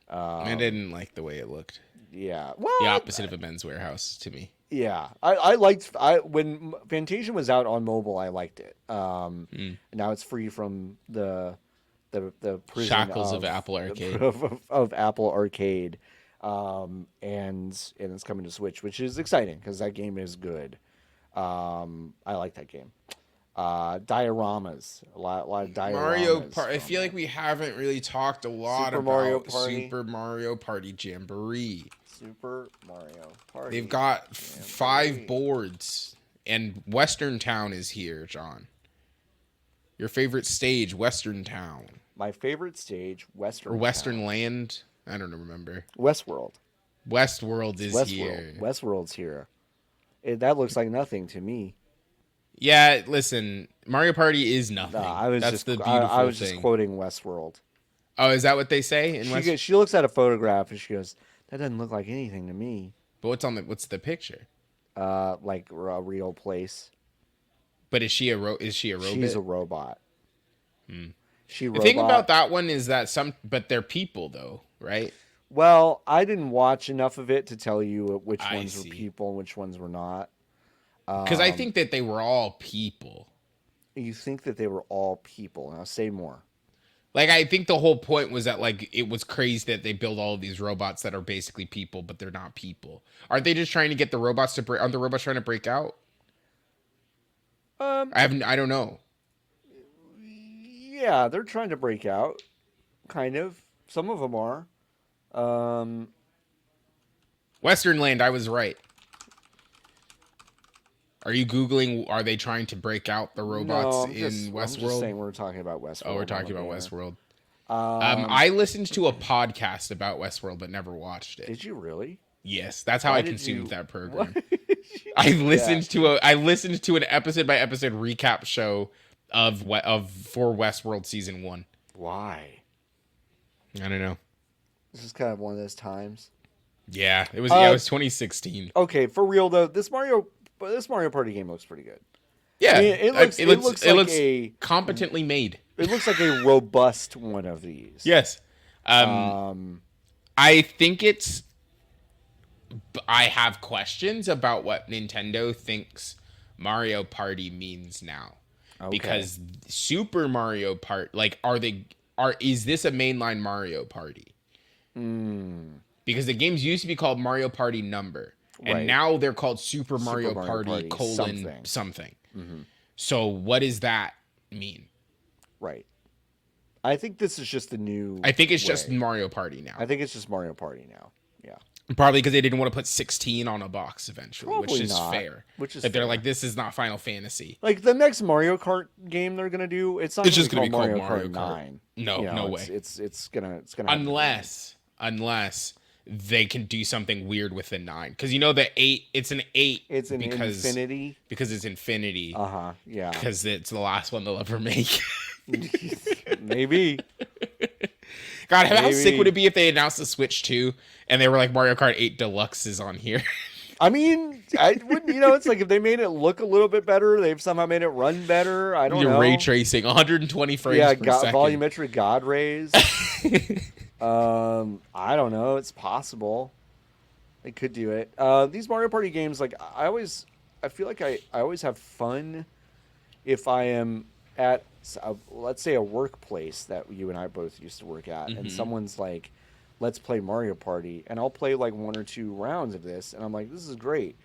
I didn't like the way it looked. Yeah, well, the opposite of a Men's Warehouse to me. Yeah, I liked when Fantasian was out on mobile. I liked it. Now it's free from the prison shackles of Apple Arcade of Apple Arcade, and it's coming to Switch, which is exciting because that game is good. I like that game. Dioramas, a lot of dioramas. Mario Party. I feel like we haven't really talked a lot about Super Mario Party Jamboree. Super Mario Party. They've got 5 boards, and Western Town is here, John. Your favorite stage, Western Town. My favorite stage, Western Or Western Town. Land? I don't remember. Westworld. Westworld is Westworld. here. Westworld's here. That looks like nothing to me. Yeah, listen, Mario Party is nothing. That's the beautiful I was thing. just quoting Westworld. Oh, is that what they say in West? She looks at a photograph and she goes, "That doesn't look like anything to me." But what's the picture? Like a real place. But is she a robot? She's a robot. The thing about that one is that but they're people though, right? Well, I didn't watch enough of it to tell you which I ones see. were people and which ones were not. Because I think that they were all people. You think that they were all people. Now say more. Like, I think the whole point was that, like, it was crazy that they build all of these robots that are basically people, but they're not people. Aren't they just trying to get the robots to break? Aren't the robots trying to break out? I don't know. Yeah, they're trying to break out. Kind of. Some of them are. Western Land, I was right. Are you Googling, are they trying to break out the robots in Westworld? I'm just saying we're talking about Westworld. Oh, we're talking about Westworld. I listened to a podcast about Westworld, but never watched it. Did you really? Yes, that's how I consumed that program. What? I listened to an episode by episode recap show for Westworld season 1. Why? I don't know. This is kind of one of those times. Yeah, it was 2016. Okay, for real though, this Mario Party game looks pretty good. Yeah, I mean, it looks competently made. It looks like a robust one of these. Yes. I think I have questions about what Nintendo thinks Mario Party means now. Okay. Because Super Mario Party, is this a mainline Mario Party? Because the games used to be called Mario Party Number. And now they're called Super Mario Party something. Mm-hmm. So what does that mean? Right. I think this is just the new. I think it's just Mario Party now. I think it's just Mario Party now. Yeah. Probably because they didn't want to put 16 on a box eventually, Probably which is not. fair. Which is that they're fair. like, this is not Final Fantasy. Like the next Mario Kart game they're gonna do, it's not. It's just gonna be called Mario Kart 9. No way. It's gonna. Unless they can do something weird with the 9, because you know the 8. It's an 8. It's an infinity. Because it's infinity. Yeah. Because it's the last one they'll ever make. Maybe. God, how sick would it be if they announced the Switch 2 and they were like Mario Kart 8 Deluxe is on here? I mean, I wouldn't. It's like if they made it look a little bit better, they've somehow made it run better. I don't know. Ray tracing, 120 frames per second. Volumetric God rays. I don't know. It's possible. They could do it. These Mario Party games, like I feel like I always have fun if I am at, let's say, a workplace that you and I both used to work at, and someone's like, let's play Mario Party, and I'll play like 1 or 2 rounds of this, and I'm like, this is great.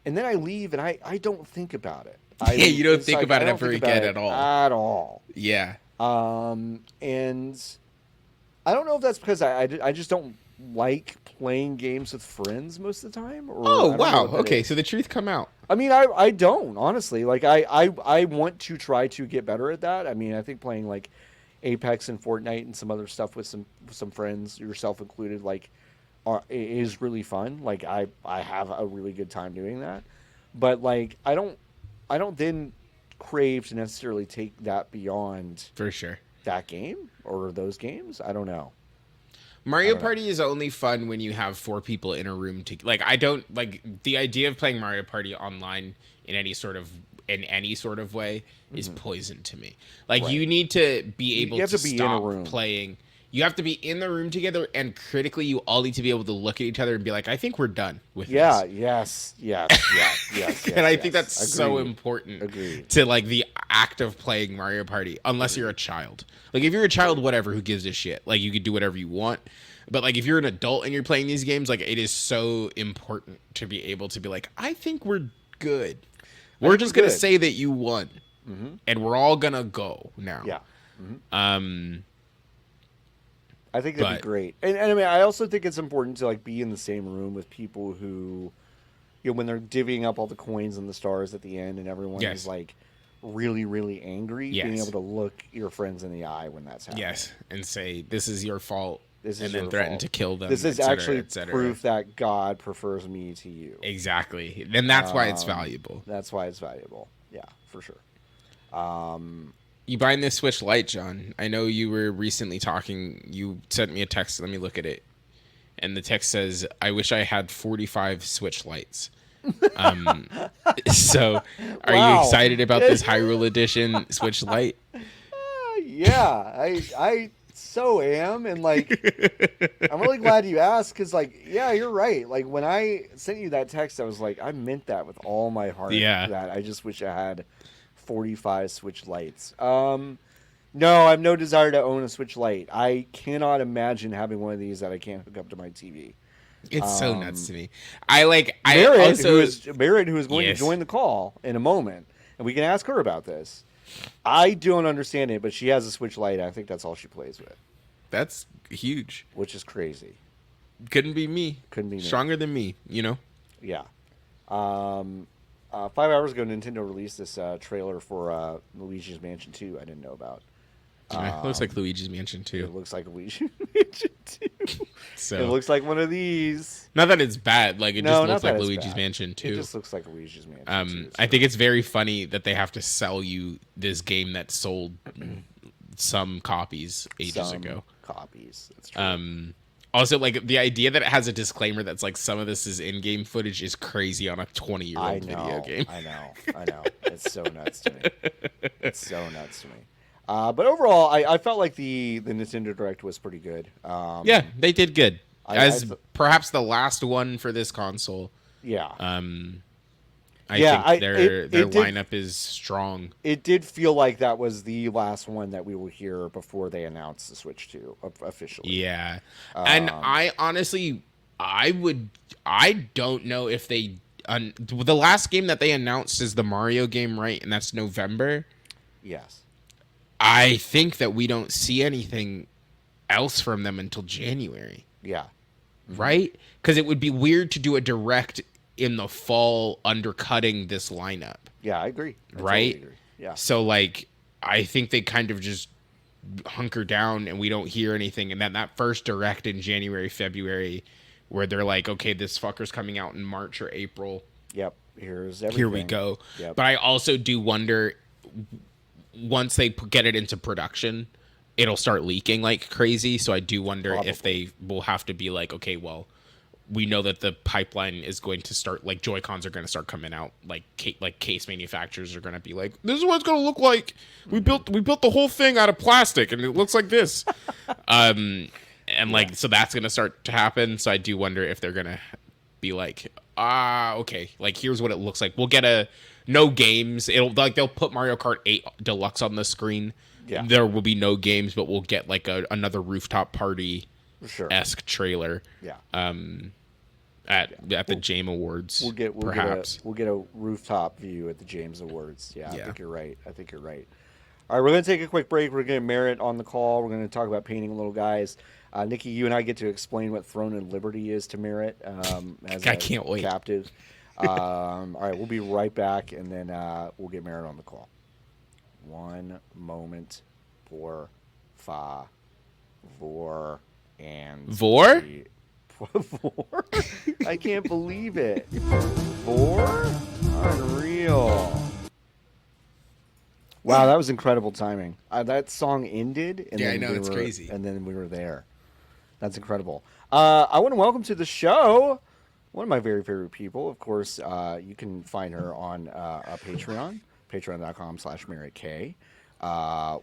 And then I leave, and I don't think about it. You don't think about it ever again at all. At all. Yeah. And I don't know if that's because I just don't like playing games with friends most of the time. Oh, wow. Okay, so the truth come out. I mean, I don't, honestly. Like, I want to try to get better at that. I mean, I think playing, like, Apex and Fortnite and some other stuff with some friends, yourself included, like, is really fun. Like, I have a really good time doing that. But, like, I don't then crave to necessarily take that beyond for sure that game or those games. I don't know. Mario Party is only fun when you have 4 people in a room to I don't like the idea of playing Mario Party online in any sort of way is poison to me. Like you need to be able to stop playing. You have to be in the room together, and critically, you all need to be able to look at each other and be like, I think we're done with this. Yes. And I think that's so important to like the act of playing Mario Party, unless you're a child. Like if you're a child, whatever, who gives a shit? Like you could do whatever you want. But like if you're an adult and you're playing these games, like it is so important to be able to be like, I think we're good. We're just going to say that you won. And we're all going to go now. Yeah. I think that'd be great. And I mean, I also think it's important to like be in the same room with people who, when they're divvying up all the coins and the stars at the end, and everyone is like really, really angry, being Yes. able to look your friends in the eye when that's happening. Yes, and say this is your fault, This is and then your threaten fault. to kill them. This is et cetera, actually et cetera. proof that God prefers me to you. Exactly. Then that's why it's valuable. That's why it's valuable. Yeah, for sure. You buying this Switch Lite, John? I know you were recently talking. You sent me a text. Let me look at it. And the text says, "I wish I had 45 Switch Lites." So, are you Wow. excited about this Hyrule Edition Switch Lite? Yeah, I so am, and like, I'm really glad you asked because, like, yeah, you're right. Like when I sent you that text, I was like, I meant that with all my heart. Yeah. That I just wish I had 45 Switch Lites. No, I have no desire to own a Switch Lite. I cannot imagine having one of these that I can't hook up to my TV. It's so nuts to me. I Merritt, also who is going Yes. to join the call in a moment, and we can ask her about this. I don't understand it, but she has a Switch Lite. I think that's all she plays with, that's huge. which is crazy. Couldn't be me. Couldn't be me. Stronger than me. Yeah. 5 hours ago, Nintendo released this trailer for Luigi's Mansion 2 I didn't know about. Looks like Luigi's Mansion It too. looks like Luigi's Mansion 2. So It looks like one of these. not that it's bad. Like it No, just not looks that like it's Luigi's bad. Mansion It too. just looks like Luigi's Mansion 2. I think it's very funny that they have to sell you this game that sold some copies ages Some ago. copies. That's true. Also, like the idea that it has a disclaimer that's like some of this is in-game footage is crazy on a 20-year-old video game. I know. It's so nuts to me. It's so nuts to me. But overall, I felt like the Nintendo Direct was pretty good. Yeah, they did good. I Perhaps the last one for this console. Yeah. I Yeah, think their it did- lineup is strong. It did feel like that was the last one that we will hear before they announce the Switch 2 officially. Yeah. And I honestly, I don't know if they, the last game that they announced is the Mario game, right? And that's November. Yes. I think that we don't see anything else from them until January, Yeah. right? Because it would be weird to do a direct in the fall undercutting this lineup. Yeah, I agree. I Right? totally agree. Yeah. So like I think they kind of just hunker down and we don't hear anything. And then that first direct in January, February, where they're like, okay, this fucker's coming out in March or April. Yep. Here's everything. Here we go. Yep. But I also do wonder once they get it into production, it'll start leaking like crazy. So I do wonder if they will have to be like, okay, well, we know that the pipeline is going to start, like Joy-Cons are going to start coming out, like case manufacturers are going to be like, this is what it's going to look like. We built the whole thing out of plastic and it looks like this. And like, so that's going to start to happen. So I do wonder if they're going to be like, okay, like here's what it looks like. We'll get no games. They'll put Mario Kart 8 Deluxe on the screen. Yeah. There will be no games, but we'll get like another rooftop party esque trailer. Yeah. At the Game Awards, We'll get a rooftop view at the James Awards. Yeah, I Yeah. think you're right. All right, we're going to take a quick break. We're going to Merritt on the call. We're going to talk about painting little guys. Niki, you and I get to explain what Throne and Liberty is to Merritt as I can't wait. captive. All right, we'll be right back, and then we'll get Merritt on the call. One moment for favor and Vor? Vor? I can't believe it. Vor? Unreal. Wow, that was incredible timing. That song ended, and Yeah, then I know, we it's were, crazy. and then we were there. That's incredible. I want to welcome to the show one of my very favorite people. Of course, you can find her on a Patreon, patreon.com/Merritt K,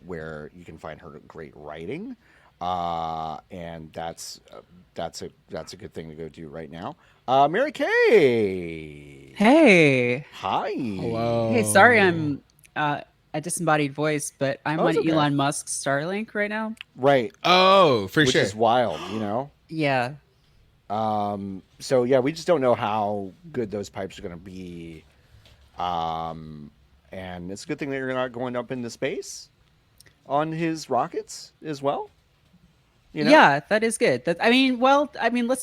where you can find her great writing, and that's a good thing to go do right now. Merritt K. Hey. Hi. Hello. Hey, sorry I'm a disembodied voice, but I'm Oh, on it's okay. Elon Musk's Starlink right now. Right. Oh, for Which sure. is wild, you know? Yeah. So yeah, we just don't know how good those pipes are going to be. And it's a good thing that you're not going up into space on his rockets as well. You know? Yeah, that is good. Let's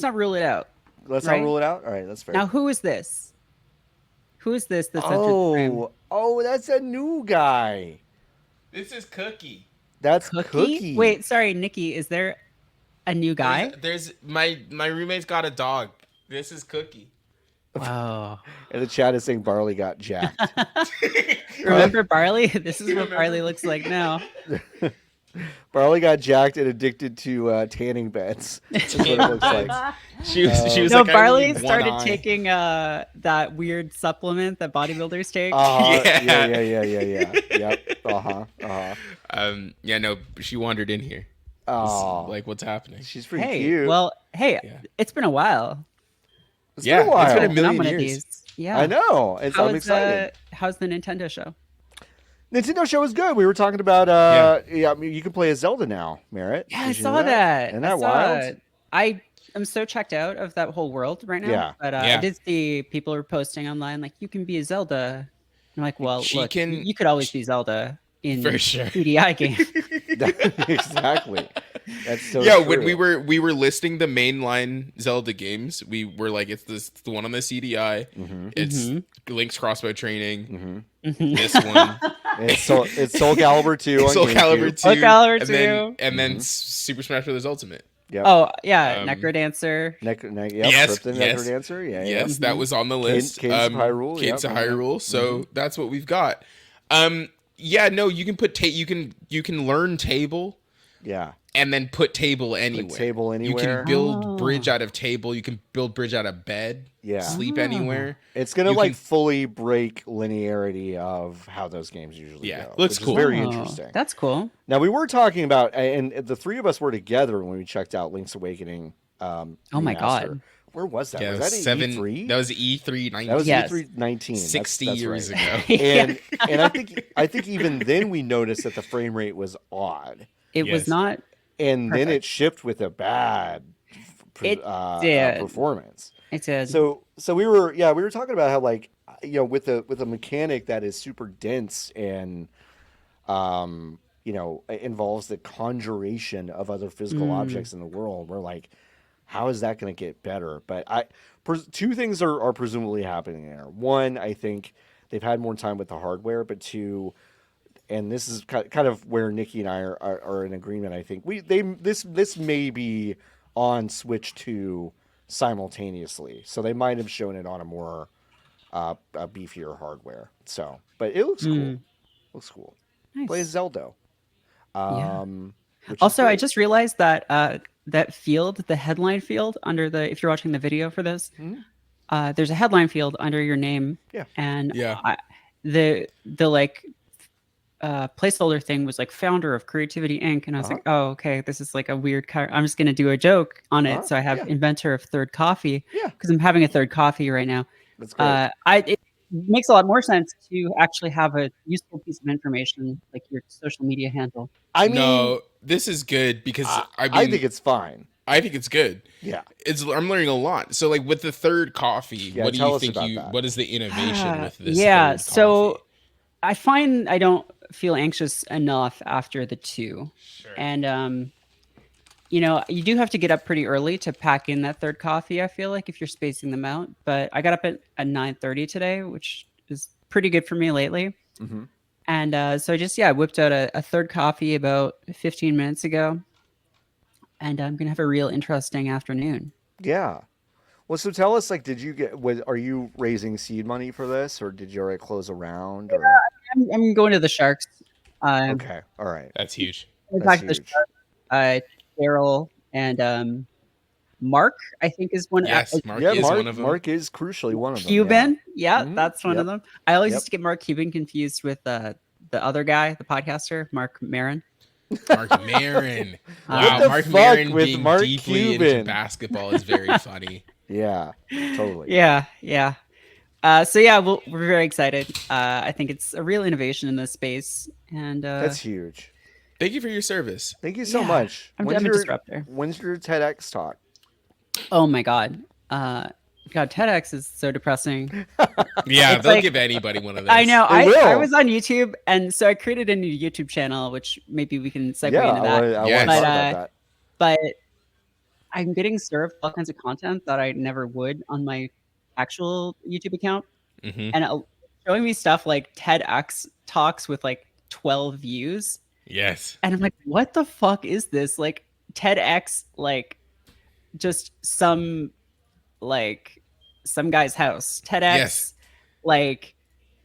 not rule it out. Let's right? not rule it out. All right, that's fair. Now, who is this? Who is this that's entered the frame? Oh, that's a new guy. This is Cookie. That's Cookie? Cookie. Wait, sorry, Nikki. Is there a new guy? There's my roommate's got a dog. This is Cookie. Wow. And the chat is saying Barley got jacked. Remember Barley? This is what Barley looks like now. Barley got jacked and addicted to tanning beds. That's what it looks like. She was No, like, I Barley need one started eye. taking that weird supplement that bodybuilders take. Yeah. Yep. Yeah, no, she wandered in here. Oh, Like, what's happening? she's pretty Hey, cute. well, hey, Yeah. it's been a while. It's yeah, been a while. it's been a Been on million one of years. these. Yeah. I know. I'm excited. How's the Nintendo show? Nintendo show was good. We were talking about I mean, you can play as Zelda now, Merritt. Yeah, I Did you know saw that. Isn't I that saw wild? it. I am so checked out of that whole world right now. Yeah. But Yeah. I did see people were posting online like, you can be a Zelda. I'm like, well, She look, can- you could always be Zelda in For sure. EDI game. Exactly. That's so Yeah, true. when we were listing the mainline Zelda games, we were like, it's the one on the CDI. Mhm. It's Mhm. Link's crossbow training. Mhm. This one, It's Soul Calibur 2 on Soul Calibur 2, GameCube. Soul Calibur and then 2. and then Mhm. Super Smash Bros. Ultimate. Yep. Oh, yeah, Um, Necrodancer. Yep. Yes, Krypton yes. Necrodancer. Yeah. Yes, that was on the list. Cadence of Hyrule, Cadence yep, of okay. Hyrule. So that's what we've got. Yeah, no, you can put you can learn table Yeah. and then put table anywhere. table You anywhere. can build Oh. bridge out of table. You can build bridge out of bed. Yeah. Sleep Oh. anywhere. It's gonna You like can- fully break linearity of how those games usually Yeah, go. looks which is cool. very Oh, interesting. That's cool. Now we were talking about, and the three of us were together when we checked out Link's Awakening. Oh my remaster. God. Where was that? Yeah, was it was that at seven. E3? That was E3 19. That was Yes. E3 19. 60 that's years right. ago. And I think even then we noticed that the frame rate was odd, It Yes. was not. and then it Perfect. shipped with a bad It did. performance. It did. So we were talking about how, like, with a mechanic that is super dense and involves the conjuration of other physical objects in the world, we're like, how is that going to get better? But two things are presumably happening there. One, I think they've had more time with the hardware, but two, and this is kind of where Nikki and I are in agreement. I think this may be on Switch 2 simultaneously, so they might have shown it on a more a beefier hardware. So, but it looks cool. Looks cool. Nice. Play as Zelda. Which is Also, I great. just realized that that field, the headline field under the, if you're watching the video for this, there's a headline field under your name. Yeah. And Yeah. the like placeholder thing was like founder of Creativity Inc. And I was like, oh, okay, this is like a weird I'm just gonna do a joke on it. So I have inventor of third coffee. Yeah. Because I'm having a third coffee right now. That's great. It makes a lot more sense to actually have a useful piece of information like your social media handle. I mean, No, this is good because I think it's fine. I think it's good. Yeah. I'm learning a lot. So, like, with the third coffee, Yeah, what do tell you us think about that. what is the innovation with this? Yeah, third so coffee? I find I don't feel anxious enough after the two. Sure. And you do have to get up pretty early to pack in that third coffee, I feel like, if you're spacing them out. But I got up at 9:30 today, which is pretty good for me lately. Mm-hmm. And so I whipped out a third coffee about 15 minutes ago. And I'm going to have a real interesting afternoon. Yeah. Well, so tell us, like, are you raising seed money for this, or did you already close a round? Or... I'm going to the Sharks. Okay. All right. That's huge. We're That's back to the huge. Sharks. Cheryl and Mark, I think, is one. Yes, Mark Yeah, is one of them. Mark is crucially one of them. Cuban. Yeah, Mhm. that's one Yep. of them. I always Yep. used to get Mark Cuban confused with the other guy, the podcaster, Mark Marin. Mark Marin. What Wow, the Mark fuck Marin with being Mark deeply into Cuban? basketball is very funny. Yeah. Totally. Yeah. We're very excited. I think it's a real innovation in this space, and That's huge. Thank you for your service. Thank you so Yeah. much. I'm When's a your disruptor. When's your TEDx talk? Oh my God. God, TEDx is so depressing. Yeah, It's they'll like- give anybody one of those. I know. They I will. was on YouTube, and so I created a new YouTube channel, which maybe we can segue Yeah, into that. I want Yes. to talk about that. But I'm getting served all kinds of content that I never would on my actual YouTube account. Mhm. And showing me stuff like TEDx talks with like 12 views. Yes. And I'm like, what the fuck is this? Like TEDx, like just some guy's house. TEDx, Yes. like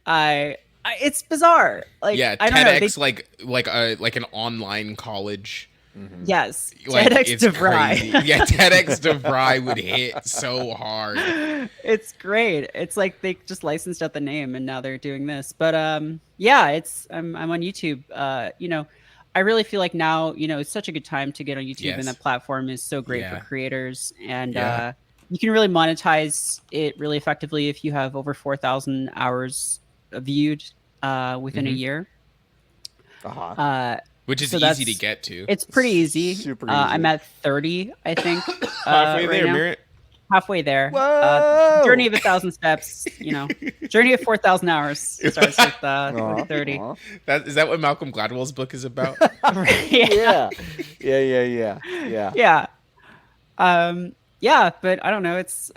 it's bizarre. Like Yeah, I don't know. TEDx like an online college. Mm-hmm. Yes, Like TEDx it's DeVry. crazy. Yeah, TEDx DeVry would hit so hard. It's great. It's like they just licensed out the name and now they're doing this. But yeah, I'm on YouTube. You know, I really feel like now, you know, it's such a good time to get on YouTube, and Yes. that platform is so great for Yeah. creators, and Yeah. you can really monetize it really effectively if you have over 4,000 hours viewed within a Mhm. year. Uh-huh. Which is So easy to that's- get to. It's pretty easy. Super easy. I'm at 30, I think. Halfway right there, now. Merritt. Halfway there. Whoa! Journey of 1,000 steps. You know, journey of 4,000 hours starts with Aw, 30. aw. Is that what Malcolm Gladwell's book is about? Yeah. Yeah. Yeah. Yeah, but I don't know. It's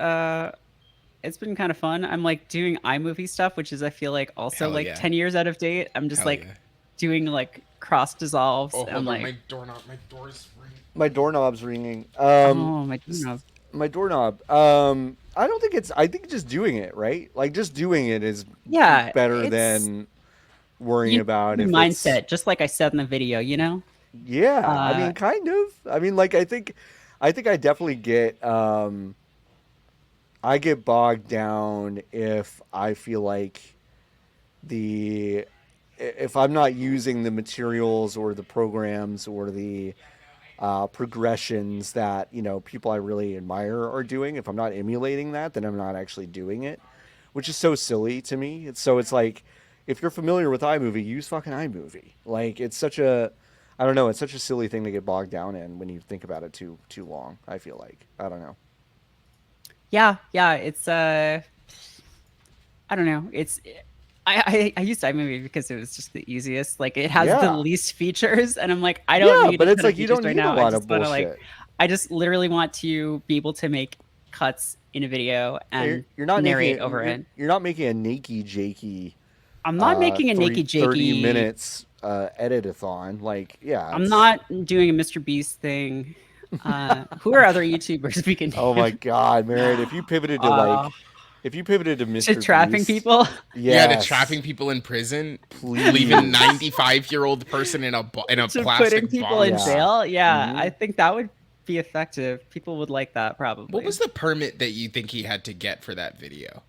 been kind of fun. I'm like doing iMovie stuff, which is I feel like also Hell like yeah. 10 years out of date. I'm just Hell like yeah. doing like cross dissolves. Oh, hold I'm on, like, my door's ringing. My doorknob's ringing. oh my god. My doorknob. I don't think I think just doing it, right? Like just doing it is Yeah, better it's- than worrying about if mindset, it's... just like I said in the video, you know? Yeah, I mean, kind of. I mean, like, I think I definitely get, I get bogged down if I feel like if I'm not using the materials or the programs or the progressions that, you know, people I really admire are doing, if I'm not emulating that, then I'm not actually doing it, which is so silly to me. It's like, if you're familiar with iMovie, use fucking iMovie. Like, it's such a, I don't know, it's such a silly thing to get bogged down in when you think about it too long, I feel like. I don't know. Yeah, it's I don't know. It's I used iMovie because it was just the easiest. Like it has the Yeah. least features, and I'm like, I don't need. but a it's ton of like you features don't right need a now. lot I of just wanna, bullshit. like, I just literally want to be able to make cuts in a video and You're not narrate making, over it. You're not making a Niki Jakey. I'm not making a naked Jakey. 30 minutes edit-a-thon. Like, yeah. I'm not doing a Mr. Beast thing. Who are other YouTubers we can? Oh my God, Merritt! If you pivoted to Mr. to trapping Beast, people. Yeah, to yes, trapping people in prison, please. leaving 95-year-old person in a to plastic putting people box. in Yeah. jail. Yeah, Mhm. I think that would be effective. People would like that probably. What was the permit that you think he had to get for that video?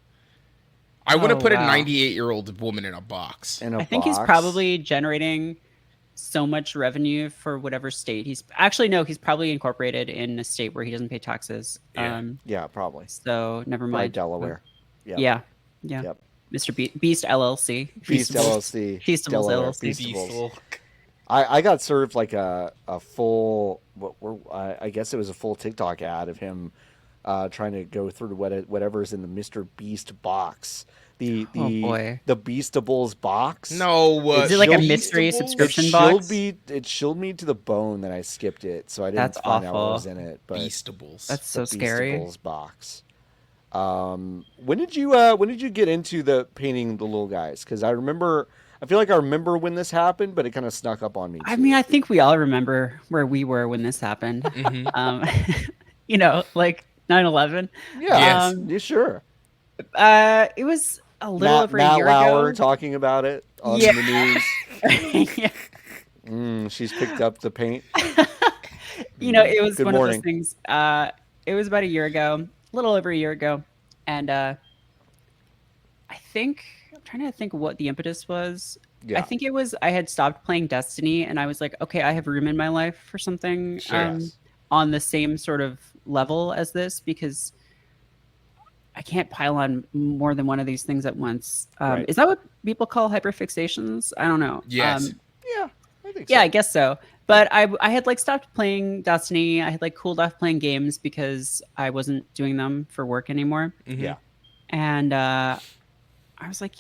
I want to Oh, put wow. a 98-year-old woman in a box. In a I think he's box. probably generating so much revenue for whatever state he's he's probably incorporated in a state where he doesn't pay taxes. Yeah. Yeah, probably. So never Probably mind. Delaware. Yep. Yeah. Yep. Mr. Beast LLC. Beast LLC. Feastables Delaware. LLC. Feastables. I got served like a full, I guess it was a full TikTok ad of him trying to go through whatever's in the Mr. Beast box. The Beastables box. No, Is it like a Beastables? mystery subscription It box? chilled me to the bone that I skipped it, so I didn't That's find out what awful. was in it. But Beastables. That's so the scary. Beastables box. When did you get into the painting the little guys? Because I feel like I remember when this happened, but it kind of snuck up on me. I too. mean, I think we all remember where we were when this happened. Mhm. You know, like 9/11. Yeah, Yes. yeah, sure. It was a little over a year Lauer ago. talking about it on Yeah. the news. Yeah. She's picked up the paint. You know, it was Good one morning. of those things. It was about a year ago, a little over a year ago, and I think I'm trying to think what the impetus was. Yeah. I think it was I had stopped playing Destiny, and I was like, okay, I have room in my life for something Yes. on the same sort of level as this, because I can't pile on more than one of these things at once. Right. Is that what people call hyperfixations? I don't know. Yes. Yeah, I think Yeah, so. I guess so. But I had like stopped playing Destiny. I had like cooled off playing games because I wasn't doing them for work anymore. Mhm. Yeah. And I was like,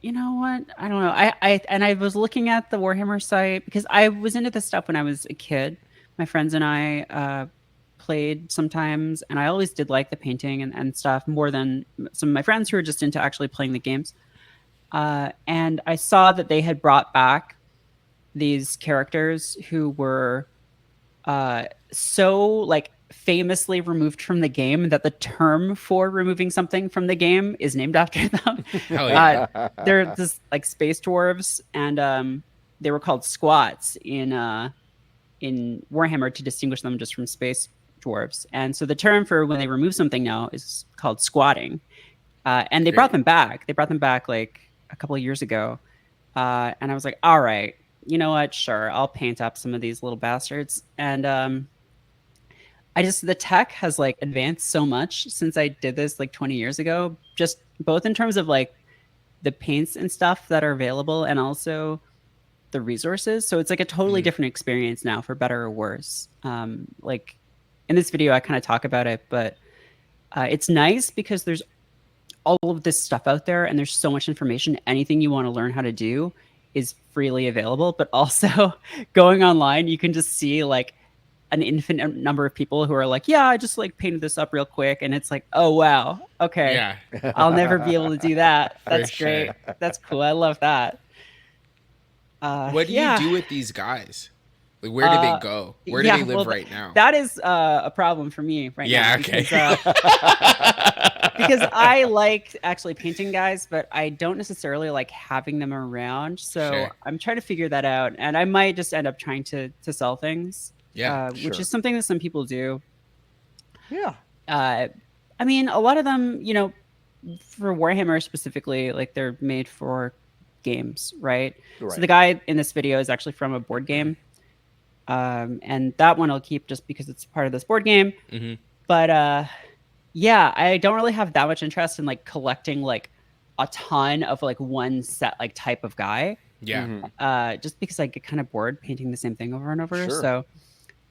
you know what? I don't know. I was looking at the Warhammer site because I was into this stuff when I was a kid. My friends and I played sometimes, and I always did like the painting and stuff more than some of my friends who were just into actually playing the games. and I saw that they had brought back these characters who were so like famously removed from the game that the term for removing something from the game is named after them. Hell yeah. They're just like space dwarves, and they were called squats in Warhammer to distinguish them just from space dwarves. And so the term for when they remove something now is called squatting. And they brought them back. They brought them back like a couple of years ago. And I was like, all right, you know what? Sure, I'll paint up some of these little bastards. And the tech has like advanced so much since I did this like 20 years ago, just both in terms of like the paints and stuff that are available and also the resources. So it's like a totally different experience now, for better or worse. Like in this video, I kind of talk about it, but it's nice because there's all of this stuff out there and there's so much information. Anything you want to learn how to do is freely available, but also going online, you can just see like an infinite number of people who are like, yeah, I just like painted this up real quick. And it's like, oh, wow. Okay. Yeah. I'll never be able to do that. That's For great. sure. That's cool. I love that. What do you do with these guys? Like, where do they go? Where do they live right now? That is a problem for me right now. Yeah, okay. Because I like actually painting guys, but I don't necessarily like having them around. So Sure. I'm trying to figure that out. And I might just end up trying to sell things. Yeah, which is something that some people do. Yeah. I mean, a lot of them, you know, for Warhammer specifically, like they're made for games, right? So the guy in this video is actually from a board game. And that one I'll keep just because it's part of this board game. Mm-hmm. But yeah, I don't really have that much interest in like collecting like a ton of like one set like type of guy. Yeah. Just because I get kind of bored painting the same thing over and over. Sure. So,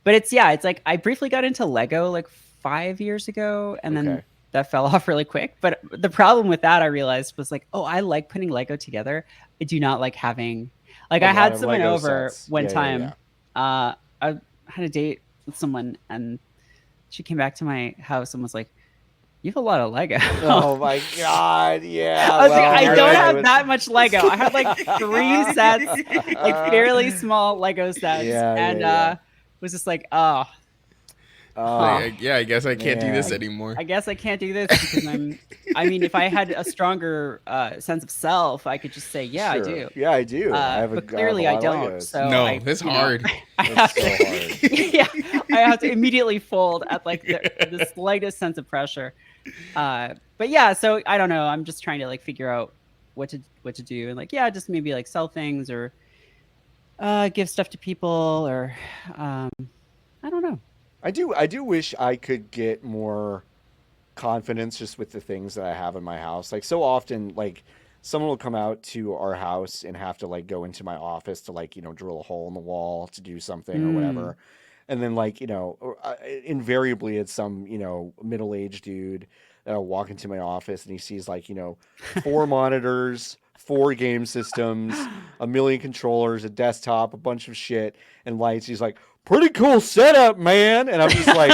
but it's like I briefly got into Lego like 5 years ago, and then that fell off really quick. But the problem with that, I realized, was like, oh, I like putting Lego together. I do not like having like I had someone Lego over sets. one time. I had a date with someone, and she came back to my house and was like, "You have a lot of Lego." Oh my god! Yeah. I was like, I don't have that much Lego. I have like 3 sets, like fairly small Lego sets, and was just like, oh. Yeah, I guess I can't do this anymore. I guess I can't do this because I mean, if I had a stronger sense of self, I could just say, yeah, I do. Yeah, I do. But clearly I don't. So no, it's hard. It's so hard. Yeah, I have to immediately fold at like the slightest sense of pressure. But yeah, so I don't know. I'm just trying to like figure out what to do, and like just maybe like sell things or give stuff to people, or I don't know. I do wish I could get more confidence just with the things that I have in my house. Like so often, like someone will come out to our house and have to like go into my office to like, drill a hole in the wall to do something or whatever. And then like, invariably it's some, middle-aged dude that'll walk into my office and he sees like, 4 monitors, 4 game systems, a million controllers, a desktop, a bunch of shit and lights. He's like, pretty cool setup, man. And I'm just like,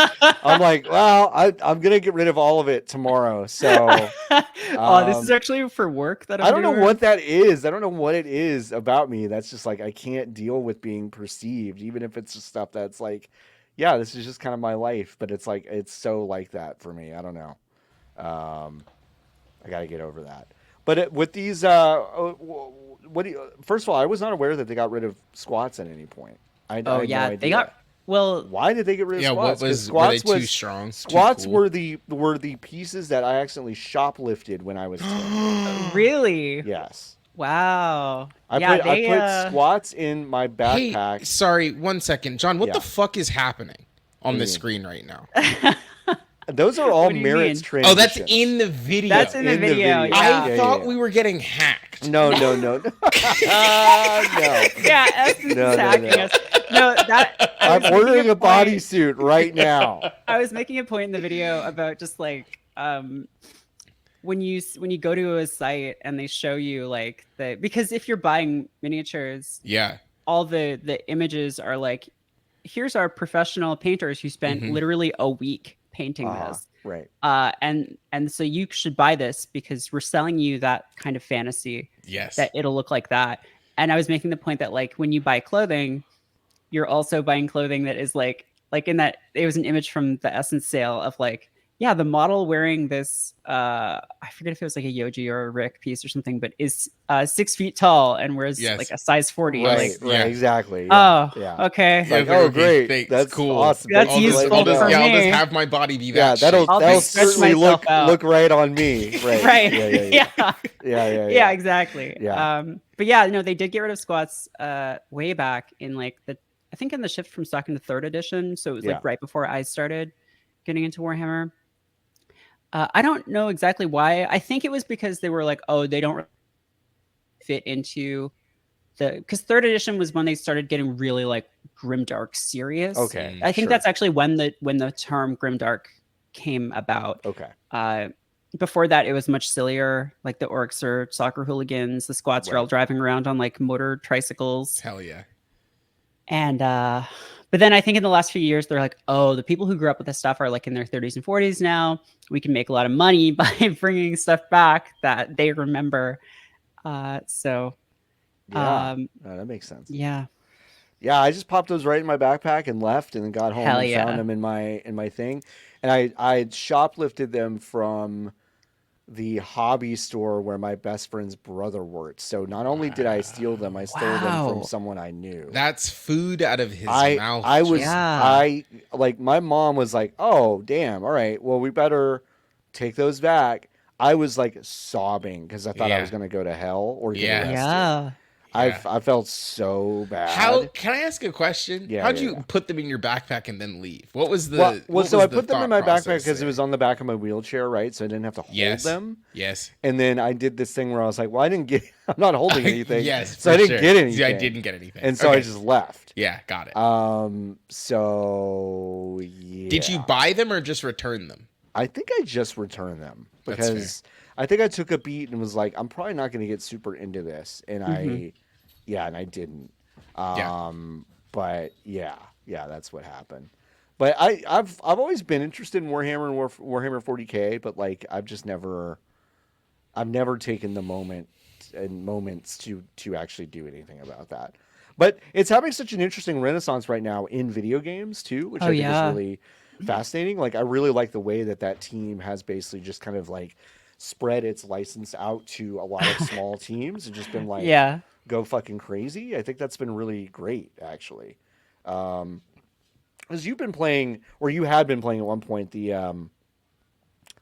well, I'm going to get rid of all of it tomorrow. So, this is actually for work that I don't know what that is. I don't know what it is about me. That's just like, I can't deal with being perceived, even if it's just stuff that's like, yeah, this is just kind of my life, but it's like, it's so like that for me. I don't know. I got to get over that. But with these, first of all, I was not aware that they got rid of squats at any point. I had no idea. They got. Well, why did they get rid of squats? Were they too strong? Squats were the pieces that I accidentally shoplifted when I was 10. Really? Yes. Wow. I put squats in my backpack. Hey, sorry, 1 second, John. What the fuck is happening on the screen right now? Those are all Merritt's transitions. Oh, that's in the video. That's in the video. Yeah. I thought we were getting hacked. No. No. Yeah, Essence is hacking us. No, I'm ordering a bodysuit right now. I was making a point in the video about just like when you go to a site and they show you like because if you're buying miniatures, all the images are like, here's our professional painters who spent literally a week painting this. Right. And so you should buy this because we're selling you that kind of fantasy Yes. that it'll look like that. And I was making the point that like when you buy clothing, you're also buying clothing that is like in that it was an image from the Essence sale of like, yeah, the model wearing this I forget if it was like a Yoji or a Rick piece or something, but is 6 feet tall and wears Yes. like a size 40. Right. Like, Right. Yeah. Exactly. Yeah. oh, Yeah. okay. It's like, Yeah, oh, okay, great. thanks, That's cool. awesome. That's Thank you for letting me useful know. for I'll me. just have my body be that Yeah, that'll shape. I'll just stretch certainly myself out. look right on me. Right. Right. Yeah. Yeah. Yeah. Exactly. Yeah. But yeah, no, they did get rid of squats way back in like I think in the shift from second to third edition. So it was Yeah. like right before I started getting into Warhammer. I don't know exactly why. I think it was because they were like, oh, they don't fit into because third edition was when they started getting really like grimdark serious. Okay. I think sure. that's actually when the term grimdark came about. Okay. Before that, it was much sillier. Like the orcs are soccer hooligans. The squats are all Right. driving around on like motor tricycles. Hell yeah. And but then I think in the last few years, they're like, oh, the people who grew up with this stuff are like in their 30s and 40s now. We can make a lot of money by bringing stuff back that they remember. So Yeah. That makes sense. yeah. Yeah, I just popped those right in my backpack and left, and then got home Hell and yeah. found them in my thing, and I shoplifted them from the hobby store where my best friend's brother worked. So not only did I steal them, I stole them from Wow. someone I knew. That's food out of his mouth. I was Yeah. I like my mom was like, "Oh, damn. All right. Well, we better take those back." I was like sobbing because I thought I Yeah. was going to go to hell or get Yeah. arrested. Yeah. Yeah. I felt so bad. How can I ask a question? Yeah, How'd yeah, you yeah. put them in your backpack and then leave? What was the Well, what so was I the put them in thought my backpack process because it there? was on the back of my wheelchair, right? So I didn't have to hold Yes. them. Yes. And then I did this thing where I was like, "Well, I didn't get. I'm not holding anything. Yes. so I for didn't sure. get anything. Yeah, I didn't get anything. And so I Okay. just left. Yeah, got it. So yeah. Did you buy them or just return them? I think I just returned them That's fair. because I think I took a beat and was like, I'm probably not going to get super into this, and and I didn't. But yeah, that's what happened. But I've always been interested in Warhammer and Warhammer 40K, but like I've never taken the moments to actually do anything about that. But it's having such an interesting renaissance right now in video games too, which I think is really fascinating. Like I really like the way that team has basically just kind of like spread its license out to a lot of small teams and just been like, Yeah. go fucking crazy. I think that's been really great, actually. Because you've been playing, or you had been playing at one point, the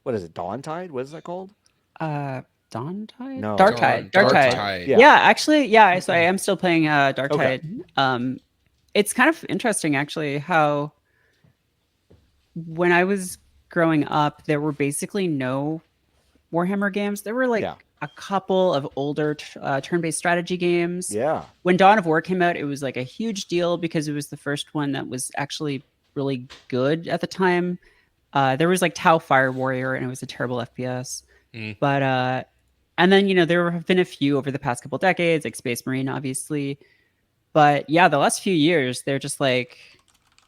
what is it, Dawn Tide? What is that called? Dawn Tide? No. Dark Tide. Dark Tide. Tide. Yeah, actually, yeah. So I am still playing Dark Okay. Tide. It's kind of interesting actually how when I was growing up, there were basically no Warhammer games. There were like a couple of older turn-based strategy games. Yeah. When Dawn of War came out, it was like a huge deal because it was the first one that was actually really good at the time. There was like Tau Fire Warrior, and it was a terrible FPS. But and then there have been a few over the past couple decades, like Space Marine, obviously. But yeah, the last few years, they're just like,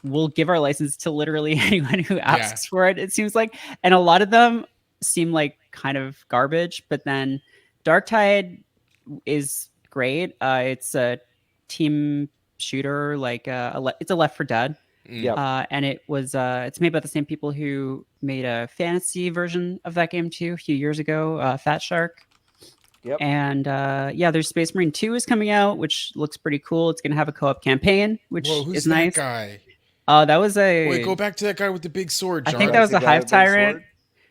we'll give our license to literally anyone who asks for it. It seems like, and a lot of them seem like kind of garbage. But then Dark Tide is great. It's a team shooter, like it's a Left 4 Dead. Yeah. And it's made by the same people who made a fantasy version of that game too a few years ago, Fat Shark. Yep. And there's Space Marine 2 is coming out, which looks pretty cool. It's gonna have a co-op campaign, which Who's is that nice. guy? That was a. Wait, go back to that guy with the big sword, John. I think that was a Hive Tyrant.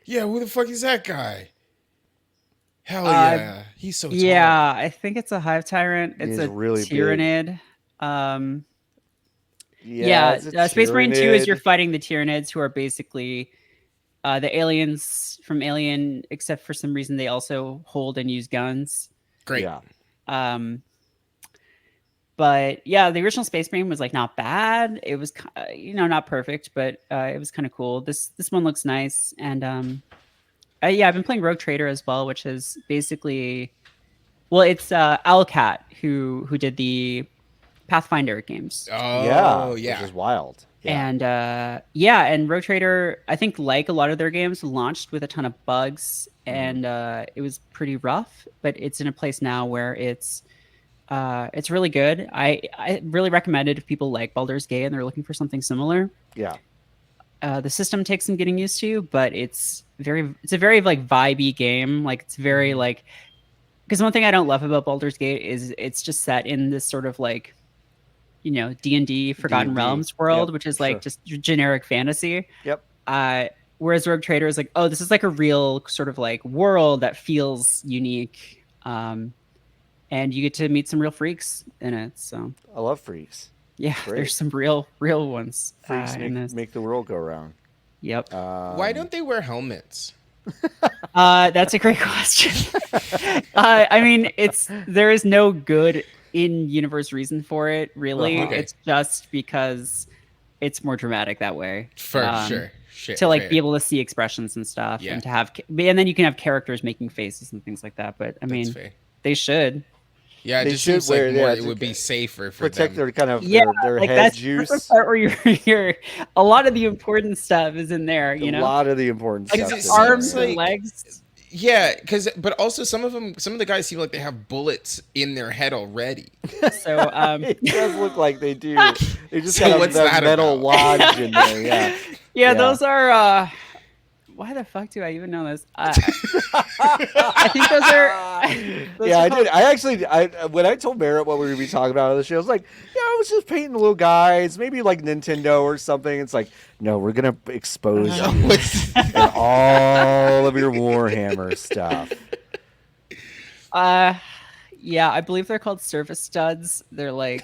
Yeah, who the fuck is that guy? Hell yeah, he's so tall. Yeah, I think it's a Hive Tyrant. It's a really Tyrannid. It's a Space Marine 2 is you're Tyrannid. fighting the Tyranids, who are basically the aliens from Alien, except for some reason they also hold and use guns. Great. Yeah. But yeah, the original Space Marine was like not bad. It was not perfect, but it was kind of cool. This one looks nice, and I've been playing Rogue Trader as well, which is basically, well, it's Owlcat who did the Pathfinder games. Oh, which yeah. is wild. Yeah. And and Rogue Trader, I think like a lot of their games, launched with a ton of bugs, and it was pretty rough. But it's in a place now where it's really good. I really recommend it if people like Baldur's Gate and they're looking for something similar. Yeah. The system takes some getting used to, but it's a very like vibey game. Like it's very like, because one thing I don't love about Baldur's Gate is it's just set in this sort of like, D&D Forgotten D&D. Realms world, Yep, which is sure. like just generic fantasy. Yep. Whereas Rogue Trader is like, oh, this is like a real sort of like world that feels unique. And you get to meet some real freaks in it. So I love freaks. yeah, Great. there's some real ones. Freaks in this. make the world go round. Yep. Why don't they wear helmets? That's a great question. I mean, there is no good in-universe reason for it, really. Uh-huh. Okay. It's just because it's more dramatic that way. For sure. To like fair. be able to see expressions and stuff, Yeah. and to have, and then you can have characters making faces and things like that. But I mean, fair. they should. Yeah, it They just should seems like wear- more, yeah, it to would be get- safer for Protect them. their kind of Yeah, their like head that's juice. the part where you're a lot of the important stuff is in there. A lot of the important like stuff. it is seems arms there. and like- legs. Yeah, but also some of the guys seem like they have bullets in their head already. So It does look like they do. They just So got what's that that metal about? lodge in there. Yeah. Yeah. those are. Why the fuck do I even know this? I think those are. those Yeah, are I did. I actually, when I told Merritt what we were going to be talking about on the show, I was like, yeah, I was just painting little guys, maybe like Nintendo or something. It's like, no, we're going to expose you and all of your Warhammer stuff. Yeah, I believe they're called service studs. They're like,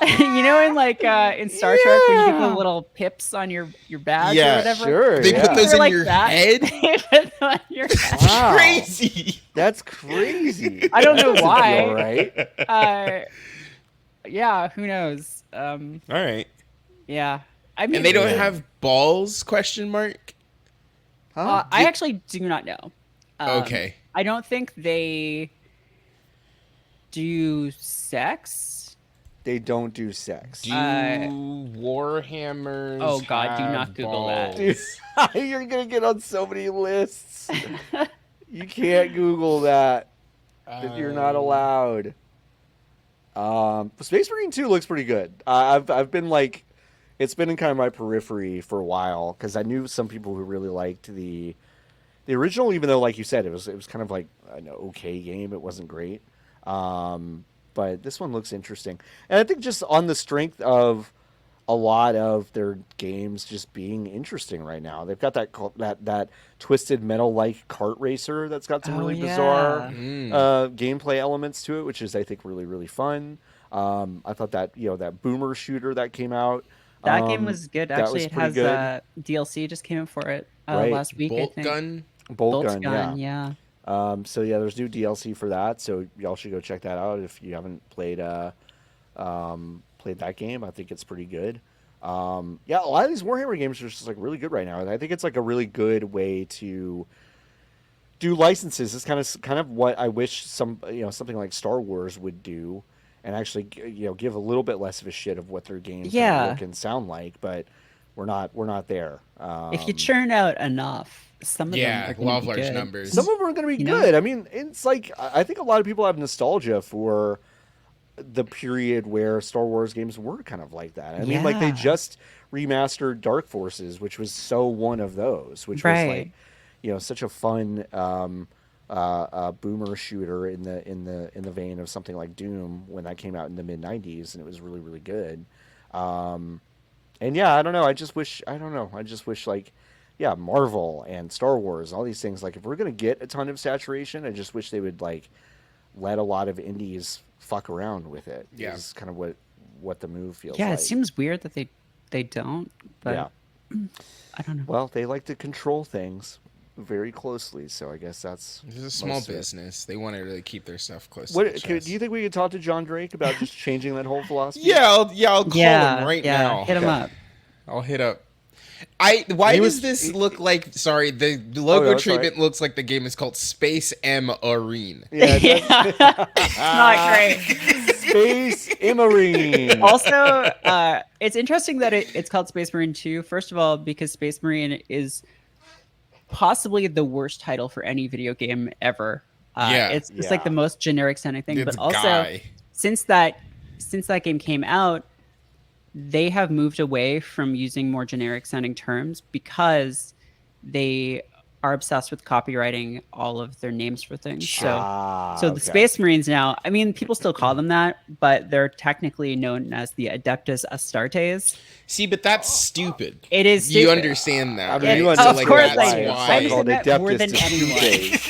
in like in Star Trek when you get the Yeah. little pips on your badge Yeah, or whatever. Sure. They yeah. put those They're in like your that. head? They put them on your head. Wow. Crazy. That's crazy. I don't know That doesn't why. feel right. Yeah, who knows? All right. Yeah. I mean, And they don't Yeah. have balls? Question mark. Huh? I actually do not know. Okay. I don't think they do sex. They don't do sex. Do Warhammers? Oh, God, do have not Google that. balls? Dude, you're gonna get on so many lists. You can't Google that. You're not allowed. Space Marine 2 looks pretty good. I've been like, it's been in kind of my periphery for a while because I knew some people who really liked the original, even though, like you said, it was kind of like an okay game. It wasn't great. But this one looks interesting, and I think just on the strength of a lot of their games just being interesting right now, they've got that twisted metal like kart racer that's got some really bizarre gameplay elements to it, which is I think really really fun. I thought that that boomer shooter that came out. That game was good. that Actually, was it pretty has good. DLC just came in for it Right. last week. I Bolt think. gun. Bolt Bolt's Gun, yeah. So yeah, there's new DLC for that. So y'all should go check that out if you haven't played that game. I think it's pretty good. Yeah, a lot of these Warhammer games are just like really good right now, and I think it's like a really good way to do licenses. It's kind of what I wish something like Star Wars would do, and actually give a little bit less of a shit of what their games look and sound like. But we're not there. If you churn out enough, some of them Yeah, are going law to of be large good. numbers. Some of them are going to be You know? good. I mean, it's like I think a lot of people have nostalgia for the period where Star Wars games were kind of like that. I mean, like they Yeah. just remastered Dark Forces, which was so one of those, which was Right. like such a fun boomer shooter in the vein of something like Doom when that came out in the mid '90s, and it was really really good. And yeah, I don't know. I just wish like, yeah, Marvel and Star Wars, all these things. Like, if we're gonna get a ton of saturation, I just wish they would like let a lot of indies fuck around with it. Yeah. Is kind of what the move feels Yeah, like. it seems weird that they don't. But Yeah. I don't know. Well, they like to control things very closely, so I guess that's This is a small most of it. business. They want to really keep their stuff close. What to the chest. do you think we could talk to John Drake about just changing that whole philosophy? Yeah, I'll call him right yeah, now. hit him Okay. up. I'll hit up. Why He does was- this he- look like? Sorry, the logo no, sorry. treatment looks like the game is called Space M Arena. Yeah, It's not great. Space Marine. Also, it's interesting that it's called Space Marine 2. First of all, because Space Marine is possibly the worst title for any video game ever. Yeah. It's just like the most generic sounding thing. It's But also, guy. since that game came out, they have moved away from using more generic sounding terms because they are obsessed with copywriting all of their names for things. So the okay. Space Marines now, I mean, people still call them that, but they're technically known as the Adeptus Astartes. See, but that's stupid. It is You stupid. understand that, I mean, right? you Of understand course why I do. it's I understand called that more Adeptus than Disputes.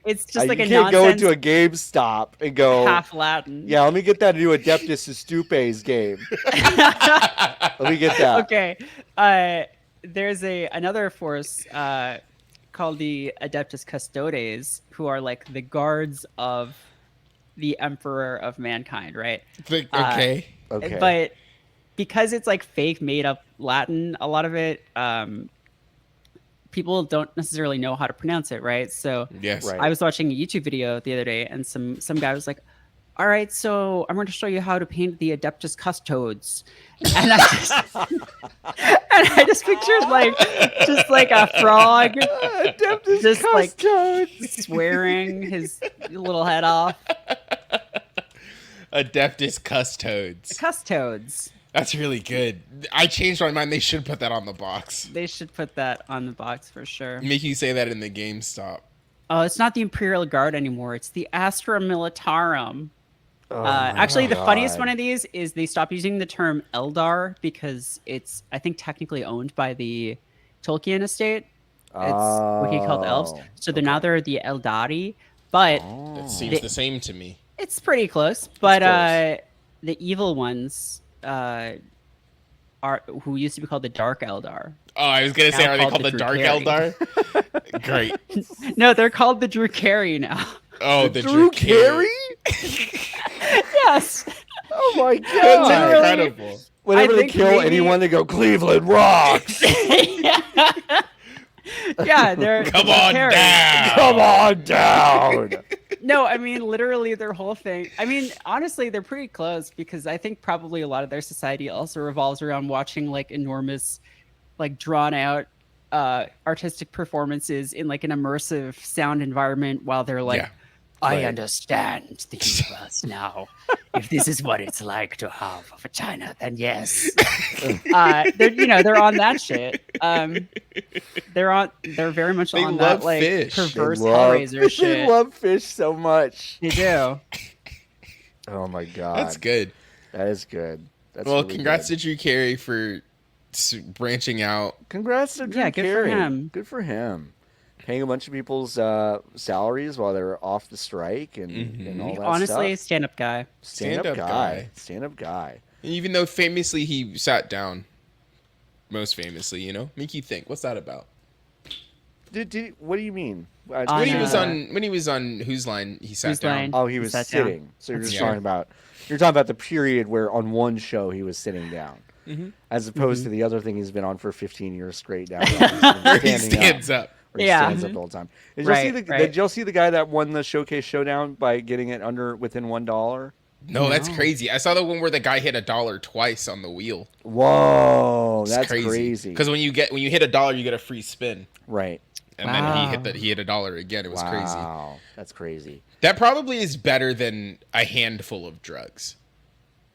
It's just like you a can't go nonsense into a GameStop and go, half Latin. yeah, let me get that new Adeptus Stupes game. Let me get that. Okay. There's another force called the Adeptus Custodes, who are like the guards of the Emperor of Mankind, right? Okay. Okay. But because it's like fake made up Latin, a lot of it people don't necessarily know how to pronounce it, right? So Yes. Right. I was watching a YouTube video the other day, and some guy was like, "All right, so I'm going to show you how to paint the Adeptus Custodes," and I just pictured just like a frog, Adeptus just like Custodes. swearing his little head off. Adeptus Custodes. Custodes. That's really good. I changed my mind. They should put that on the box. They should put that on the box for sure. Make you say that in the GameStop. Oh, it's not the Imperial Guard anymore. It's the Astra Militarum. Oh my Actually, the funniest God. one of these is they stopped using the term Eldar because it's, I think, technically owned by the Tolkien estate. It's what he called elves. Oh, So now they're the Eldari, but That seems the same to me. it's pretty close. But close. the evil ones are who used to be called the Dark Eldar. Oh, I was gonna say, Now are they called called the the Dark Drukhari. Eldar? Great. No, they're called the Drukhari now. Oh, the Drew Drukhari. Carey? Yes. Oh my That's God. Literally. incredible. Whenever I they think kill maybe- anyone, they go, Cleveland rocks. Yeah, they're Come the on Drukhari. down. Come on down. No, I mean literally their whole thing. I mean, honestly, they're pretty close because I think probably a lot of their society also revolves around watching like enormous, like drawn out artistic performances in like an immersive sound environment while they're like, Yeah. I Right. understand the universe now. If this is what it's like to have a vagina, then yes. They're on that shit. They're very much They on love that like fish. They perverse love, Hellraiser shit. They love fish so much. They do. Oh my God. That's good. That is good. That's Well, really congrats good. to Drew Carey for branching out. Congrats to Drew Yeah, good for Carey. him. Good for him. Paying a bunch of people's salaries while they're off the strike and all that Honestly, stuff. stand-up guy. Stand-up guy. Stand-up guy. Even though famously he sat down. Most famously, you know? Make you think. What's that about? What do you mean? When he was Uh, on Whose Line, he sat Whose down. Line? Oh, he He was sat down. sitting. So you're just Yeah. talking about the period where on one show he was sitting down, as opposed to the other thing he's been on for 15 years straight now. Where he stands up. Or he Yeah. stands up the whole time. Did Right, y'all see right. Did y'all see the guy that won the Showcase Showdown by getting it within $1? No, that's No. crazy. I saw the one where the guy hit $1 twice on the wheel. Whoa, It's that's crazy. Because when you hit $1, you get a free spin, Right. and Wow. then he hit $1 again. It was crazy. Wow, that's crazy. That probably is better than a handful of drugs.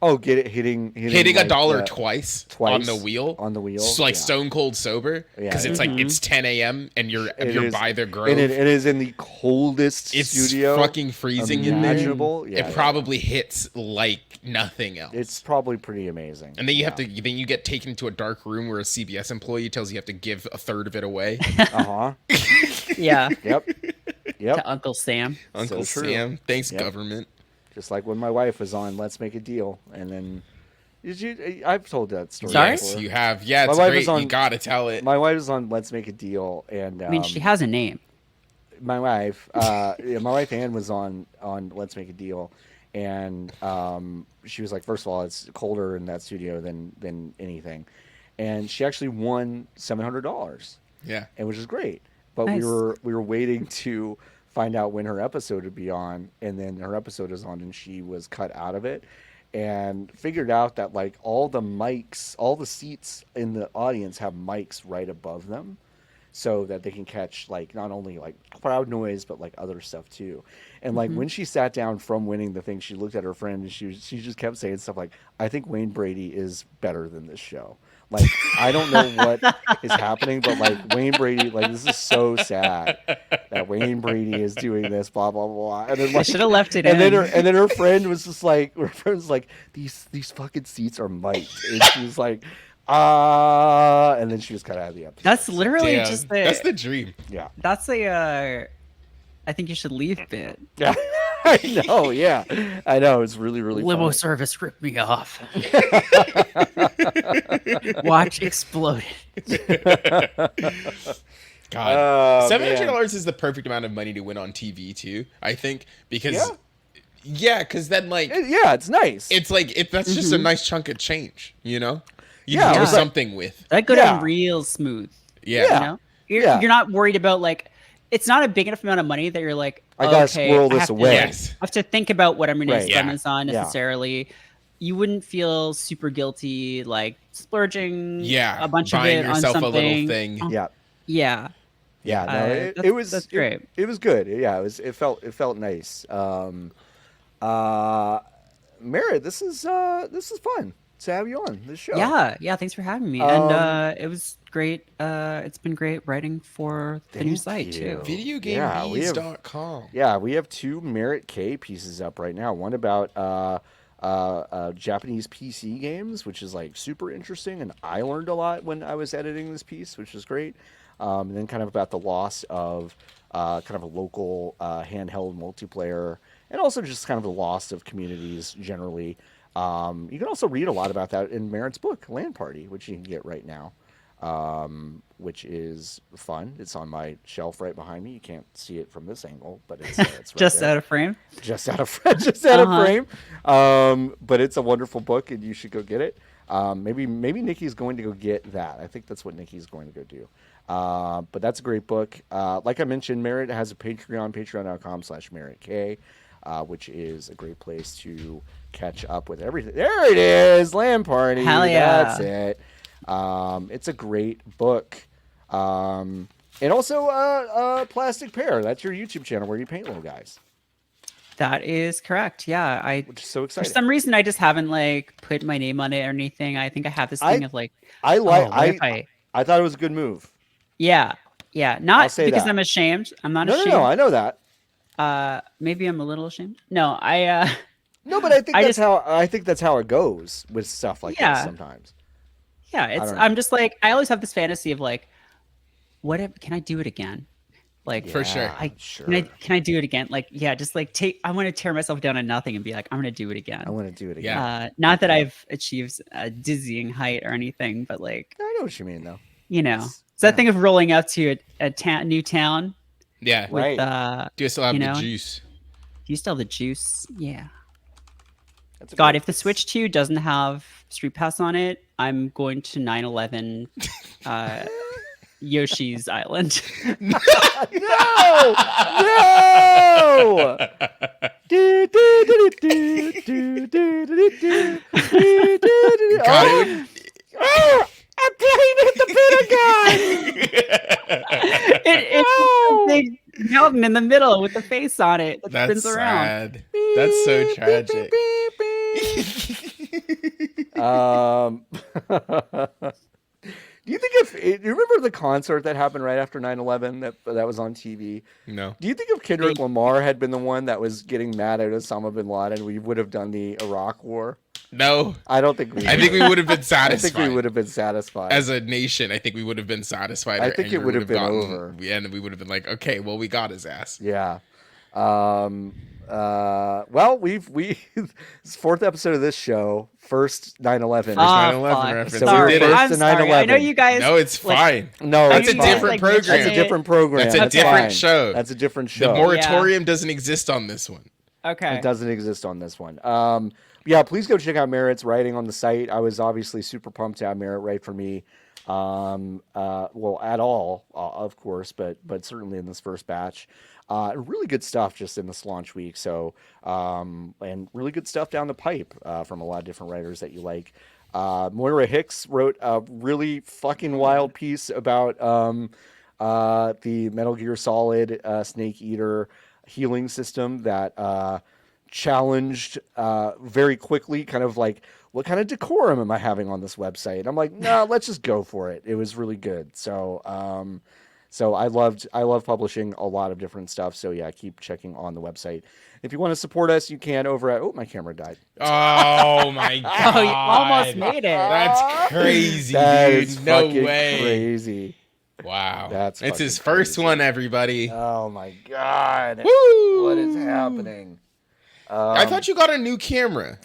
Oh, hitting Hitting like $1 the- twice twice on the wheel. on the wheel, It's like yeah. stone cold sober. Yeah, Because it's yeah. like it's 10 a.m. and you're It is- by the grove. and it is in the coldest it's studio fucking freezing in there. imaginable. Yeah, It probably hits like nothing else. It's probably pretty amazing. and then then you get taken to a dark room where a CBS employee tells you have to give a third of it away. Uh huh. Yeah. Yep. Yep. To Uncle Sam. Uncle So true. Sam, thanks Yep. government. Just like when my wife was on Let's Make a Deal, and then I've told that story. Sorry? Yes, before. you have. Yeah, My it's wife great. was on- You gotta tell it. My wife was on Let's Make a Deal, and I mean, she has a name. my wife, my wife Ann was on Let's Make a Deal, and she was like, first of all, it's colder in that studio than anything, and she actually won $700. Yeah. And which is great. But Nice. we were waiting to find out when her episode would be on, and then her episode is on, and she was cut out of it, and figured out that like all the mics, all the seats in the audience have mics right above them, so that they can catch like not only like crowd noise but like other stuff too. And like when she sat down from winning the thing, she looked at her friend and she just kept saying stuff like, "I think Wayne Brady is better than this show." Like, I don't know what is happening, but like Wayne Brady, like this is so sad that Wayne Brady is doing this, blah blah blah. And then I like, should have left it and in. then her friend was just like, these fucking seats are mic'd, and she was like, and then she was cut out of the episode. That's literally Damn, just that's the dream. Yeah. That's a. I think you should leave bit. Yeah. I know, yeah. I know, it's really, really Limo funny. service ripped me off. Watch exploded. God, Oh, $700 is the perfect amount of money to win on TV too. I think because because then like Yeah, it's nice. it's like that's just a nice chunk of change, you know. You Yeah, can do it was something with. That go Yeah. down real smooth. Yeah. Yeah. You know, you're not worried about like. It's not a big enough amount of money that you're like, I gotta okay, squirrel I this have to- away. Yes. I have to think about what I'm going Right. to spend Yeah. this on Yeah. necessarily. You wouldn't feel super guilty like splurging Yeah. a bunch buying of it on yourself something. a little thing. Yeah. Yeah. Yeah, no, it that's- was that's great. It was good. Yeah, it felt nice. Merritt, this is fun to have you on this show. Yeah. Thanks for having me. And it was great. It's been great writing for the new Thank site you. too. Videogamebees.com. Yeah, we have 2 Merritt K pieces up right now. One about Japanese PC games, which is like super interesting, and I learned a lot when I was editing this piece, which is great. And then kind of about the loss of kind of a local handheld multiplayer, and also just kind of the loss of communities generally. You can also read a lot about that in Merritt's book, Land Party, which you can get right now, which is fun. It's on my shelf right behind me. You can't see it from this angle, but it's right Just there. out of frame. Just out of frame. But it's a wonderful book, and you should go get it. Maybe Niki's going to go get that. I think that's what Niki's going to go do. But that's a great book. Like I mentioned, Merritt has a Patreon, patreon.com/Merritt K, which is a great place to catch up with everything. There it is, Land Party. Hell yeah. That's it. It's a great book. And also Plastic Pear. That's your YouTube channel where you paint little guys, That is correct. Yeah. which is so For exciting. some reason, I just haven't like put my name on it or anything. I think I have this thing of like, I like. what if I thought it was a good move. yeah. I'll Not say because that. I'm ashamed. I'm not No, ashamed. I know that. Maybe I'm a little ashamed. No, No, but I think I that's how it goes with stuff like this Yeah. sometimes. yeah, it's don't know. I'm just like I always have this fantasy of like, what if can I do it again? Like For sure. Sure. can I do it again? Like yeah, just like I want to tear myself down to nothing and be like I'm gonna do it again. I want to do it again. Yeah. Not that I've achieved a dizzying height or anything, but like I know what you mean, though. you know, It's- it's that thing of rolling up to a new town Yeah. Right. with Do you still have you the know, juice? you still have the juice. Yeah. That's a God, great if the piece. Switch 2 doesn't have Street Pass on it, I'm going to 9/11 Yoshi's Island. No! No! Do, do, do, do, do, do, do, do, do, do, do. God, Oh! Oh! I'm playing with the bitter guy! It's No! a big mountain in the middle with the face on it that That's spins around. sad. That's so Beep, tragic. beep, beep, beep. Do you think do you remember the concert that happened right after 9/11 that was on TV? No. Do you think if Kendrick Lamar had been the one that was getting mad at Osama bin Laden, we would have done the Iraq War? No. I don't think we. I think we would have been I satisfied. think we would have been satisfied. As a nation, I think we would have been satisfied. I Our think it anger would have been gotten- over. And we would have been like, okay, well, we got his ass. Yeah. Well, we it's 4th episode of this show. First 9/11. Ah. 9/11 fuck. reference. So Sorry, we did it. I'm to sorry. I know 9/11. you guys. No, it's like, fine. No, That's it's a fine. different program. That's a different program. That's a That's different fine. show. That's a different The show. moratorium doesn't exist on this one. Okay. It doesn't exist on this one. Yeah, please go check out Merritt's writing on the site. I was obviously super pumped to have Merritt write for me. Well, at all, of course, but certainly in this first batch. Really good stuff just in this launch week. So, and really good stuff down the pipe from a lot of different writers that you like. Moira Hicks wrote a really fucking wild piece about the Metal Gear Solid Snake Eater healing system that challenged very quickly, kind of like, what kind of decorum am I having on this website? I'm like, no, let's just go for it. It was really good. So so I love publishing a lot of different stuff. So yeah, keep checking on the website. If you want to support us, you can over at, oh, my camera died. Oh my god! Oh, you almost made it. That's crazy, That dude. is No fucking way. crazy. Wow. That's it's his fucking first crazy. one, everybody. Oh my god. Woo! What is happening? I thought you got a new camera.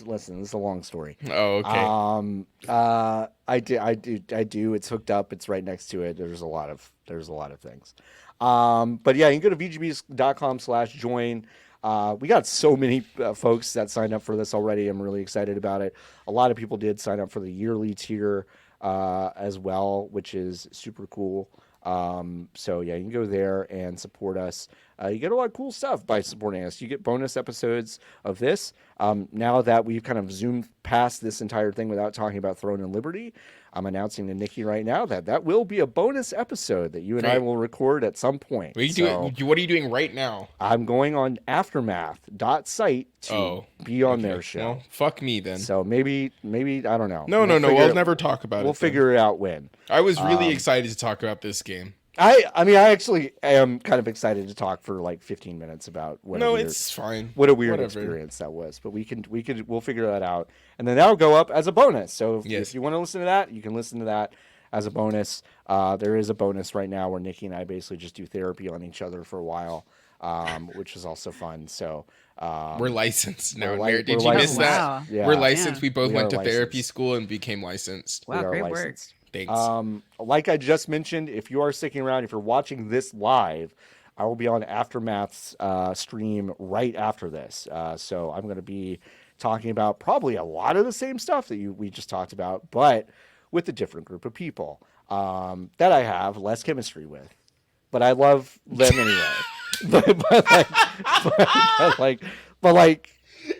Listen, this is a long story. Oh, okay. I do. It's hooked up. It's right next to it. There's a lot of things. But yeah, you can go to vgbs.com/join. We got so many folks that signed up for this already. I'm really excited about it. A lot of people did sign up for the yearly tier as well, which is super cool. So yeah, you can go there and support us. You get a lot of cool stuff by supporting us. You get bonus episodes of this. Now that we've kind of zoomed past this entire thing without talking about Throne and Liberty, I'm announcing to Niki right now that will be a bonus episode that you and I Great. will record at some point. What are you doing right now? I'm going on aftermath.site to be on their show. Well, fuck me then. So maybe I don't know. No. We'll never talk about it. We'll figure it out when. I was really excited to talk about this game. I mean, I actually am kind of excited to talk for like 15 minutes about what It's fine. What a weird Whatever. experience that was. But we'll figure that out. And then that'll go up as a bonus. So if you want to listen to that, you can listen to that as a bonus. There is a bonus right now where Niki and I basically just do therapy on each other for a while, which is also fun. So we're licensed now. we're Did you licensed. miss that? Wow. Yeah. We're licensed. Yeah. We both We went are to therapy licensed. school and became licensed. Wow, We are great work. licensed. Thanks. Like I just mentioned, if you are sticking around, if you're watching this live, I will be on Aftermath's stream right after this. So I'm going to be talking about probably a lot of the same stuff that we just talked about, but with a different group of people that I have less chemistry with. But I love them anyway. but like,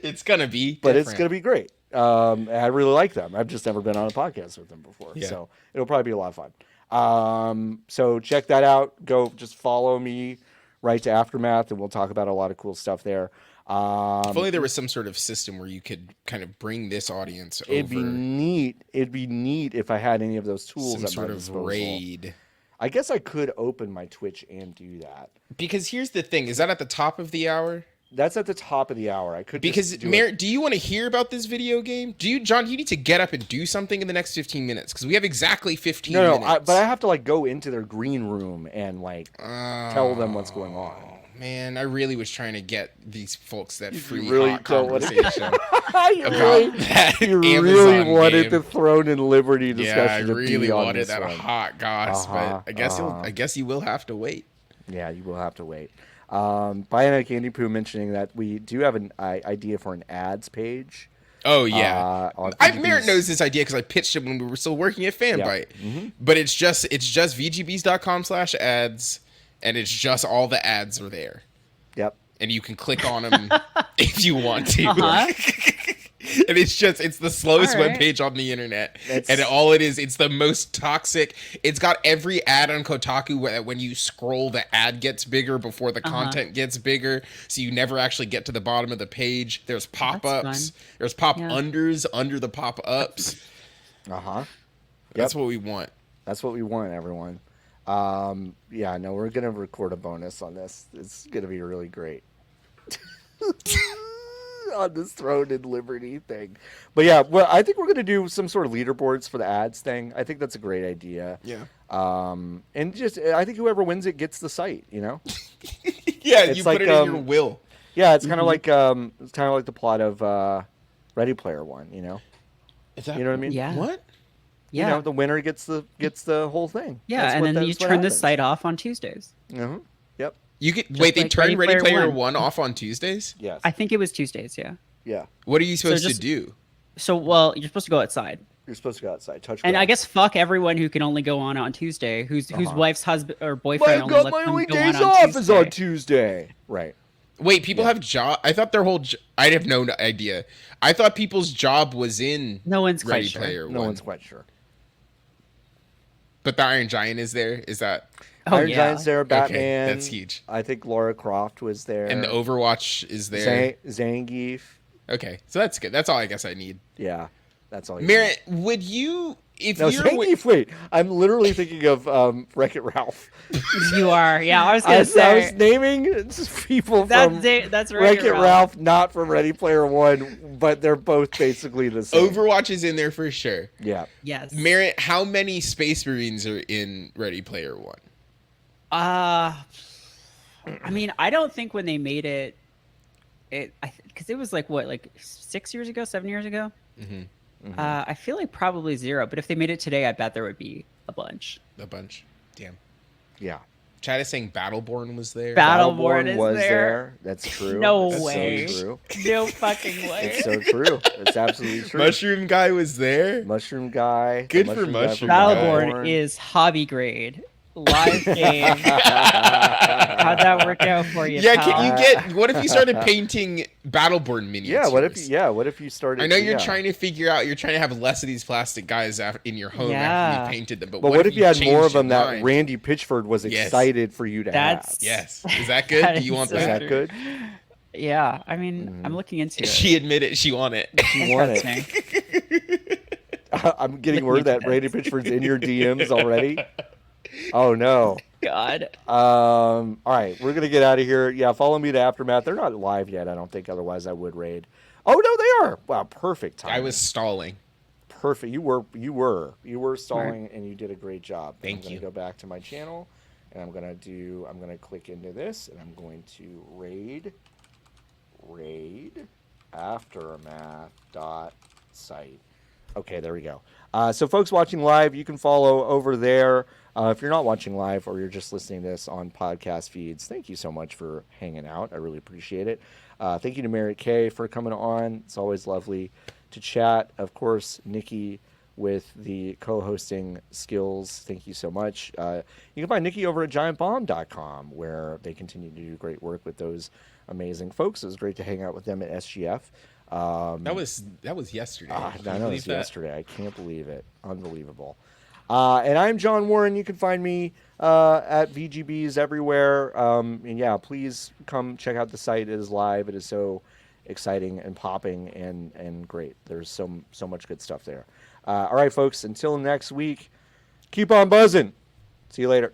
it's gonna be. but it's different. going to be great. I really like them. I've just never been on a podcast with them before, so it'll probably be a lot of fun. So check that out. Go just follow me right to Aftermath, and we'll talk about a lot of cool stuff there. If only there was some sort of system where you could kind of bring this audience over. It'd be neat. It'd be neat if I had any of those tools Some at sort my of disposal. raid. I guess I could open my Twitch and do that. Because here's the thing: is that at the top of the hour? That's at the top of the hour. I could Because just do Merritt, do you want to hear about this video game? John? You need to get up and do something in the next 15 minutes because we have exactly 15 minutes. but I have to like go into their green room and like tell them what's going on. Man, I really was trying to get these folks that free really hot don't wanna- conversation you about that you Amazon really wanted game. the Throne and Liberty Yeah, I discussion to really be on wanted this that one. hot goss, but I guess you will have to wait. Yeah, you will have to wait. Bionic Candy Poo mentioning that we do have an idea for an ads page. Oh yeah, on Merritt VGB's knows this idea because I pitched it when we were still working at Fanbyte. But it's just vgbs.com/ads, and it's just all the ads are there, Yep. and you can click on them if you want to. Uh-huh. And it's the slowest All right. webpage on the internet. It's- And all it is, it's the most toxic. It's got every ad on Kotaku where when you scroll, the ad gets bigger before the content gets bigger. So you never actually get to the bottom of the page. There's pop-ups. fun. There's pop-unders under the pop-ups. That's what we want. That's what we want, everyone. Yeah, no, we're gonna record a bonus on this. It's gonna be really great. On this Throne and Liberty thing. But yeah, well, I think we're gonna do some sort of leaderboards for the ads thing. I think that's a great idea. Yeah. And just I think whoever wins it gets the site, you know? Yeah, It's you like, put it in your will. Yeah, it's kind of like the plot of Ready Player One, you know? Is that, You know what I mean? Yeah. What? Yeah. You know, the winner gets the whole thing. Yeah, That's and what- then you that's what turn the happens. site off on Tuesdays. Yep. You could wait. They like turn Ready Ready Player Player One. One off on Tuesdays. Yes. I think it was Tuesdays, yeah. Yeah. What are you supposed just- to do? So, well, you're supposed to go outside. You're supposed to go outside, touch And grass. I guess fuck everyone who can only go on Tuesday, whose wife's husband or boyfriend I've only got lets my them only go days on off Tuesday. is on Tuesday. Right. Wait, people have job. I thought their whole. I have no idea. I thought people's job was in No one's quite Ready sure. Player No One. one's quite sure. But the Iron Giant is there. Is that? Oh, Iron yeah. Giant's there, Batman. Okay, that's huge. I think Lara Croft was there. And the Overwatch is there. Zangief. Okay, so that's good. That's all I guess I need. Yeah, that's all. Merritt, would you, if No, you're Zangief. Wait, I'm literally thinking of Wreck-It Ralph. You are. Yeah, I was I gonna was say naming people from that's Wreck-It Ralph, not from Ready Player One, but they're both basically the same. Overwatch is in there for sure. Yeah. Yes. Merritt, how many Space Marines are in Ready Player One? I mean, I don't think when they made it, because it was like what, like 6 years ago, 7 years ago. I feel like probably 0. But if they made it today, I bet there would be a bunch. A bunch. Damn. Yeah. Chad is saying Battleborn was there. Battleborn is was there. That's true. No That's way. So true. No fucking way. It's so true. It's absolutely true. Mushroom Guy was there. Mushroom Guy. Good the for guy Mushroom from Guy. Battleborn is hobby grade. Live game. How'd that work out for you? Yeah, pal? can you get? What if you started painting Battleborn miniatures? Yeah, what if you started? I know you're yeah. trying to figure out. You're trying to have less of these plastic guys in your home Yeah. after you painted them. But But what if you had more changed of them your that mind? Randy Pitchford was Yes. excited for you to That's- have? Yes, is that good? That Do you is want so Is that? that good? Yeah, I mean, I'm looking into it. She admitted she won it. You want it? Interesting. I'm getting Looking word into that this. Randy Pitchford's in your DMs already. Oh no. God. All right, we're gonna get out of here. Yeah, follow me to Aftermath. They're not live yet, I don't think. Otherwise, I would raid. Oh no, they are. Wow, perfect time. I was stalling. perfect. You were stalling, and you did a great job. Thank I'm gonna you. go back to my channel, and I'm gonna click into this, and I'm going to raid aftermath.site. Okay, there we go. So folks watching live, you can follow over there. If you're not watching live or you're just listening to this on podcast feeds, thank you so much for hanging out. I really appreciate it. Thank you to Merritt K for coming on. It's always lovely to chat. Of course, Niki with the co-hosting skills. Thank you so much. You can find Niki over at giantbomb.com, where they continue to do great work with those amazing folks. It was great to hang out with them at SGF. That was yesterday. I Can you know it believe was that? yesterday. I can't believe it. Unbelievable. And I'm John Warren. You can find me at VGBs everywhere. And yeah, please come check out the site. It is live. It is so exciting and popping and great. There's so much good stuff there. All right, folks. Until next week, keep on buzzing. See you later.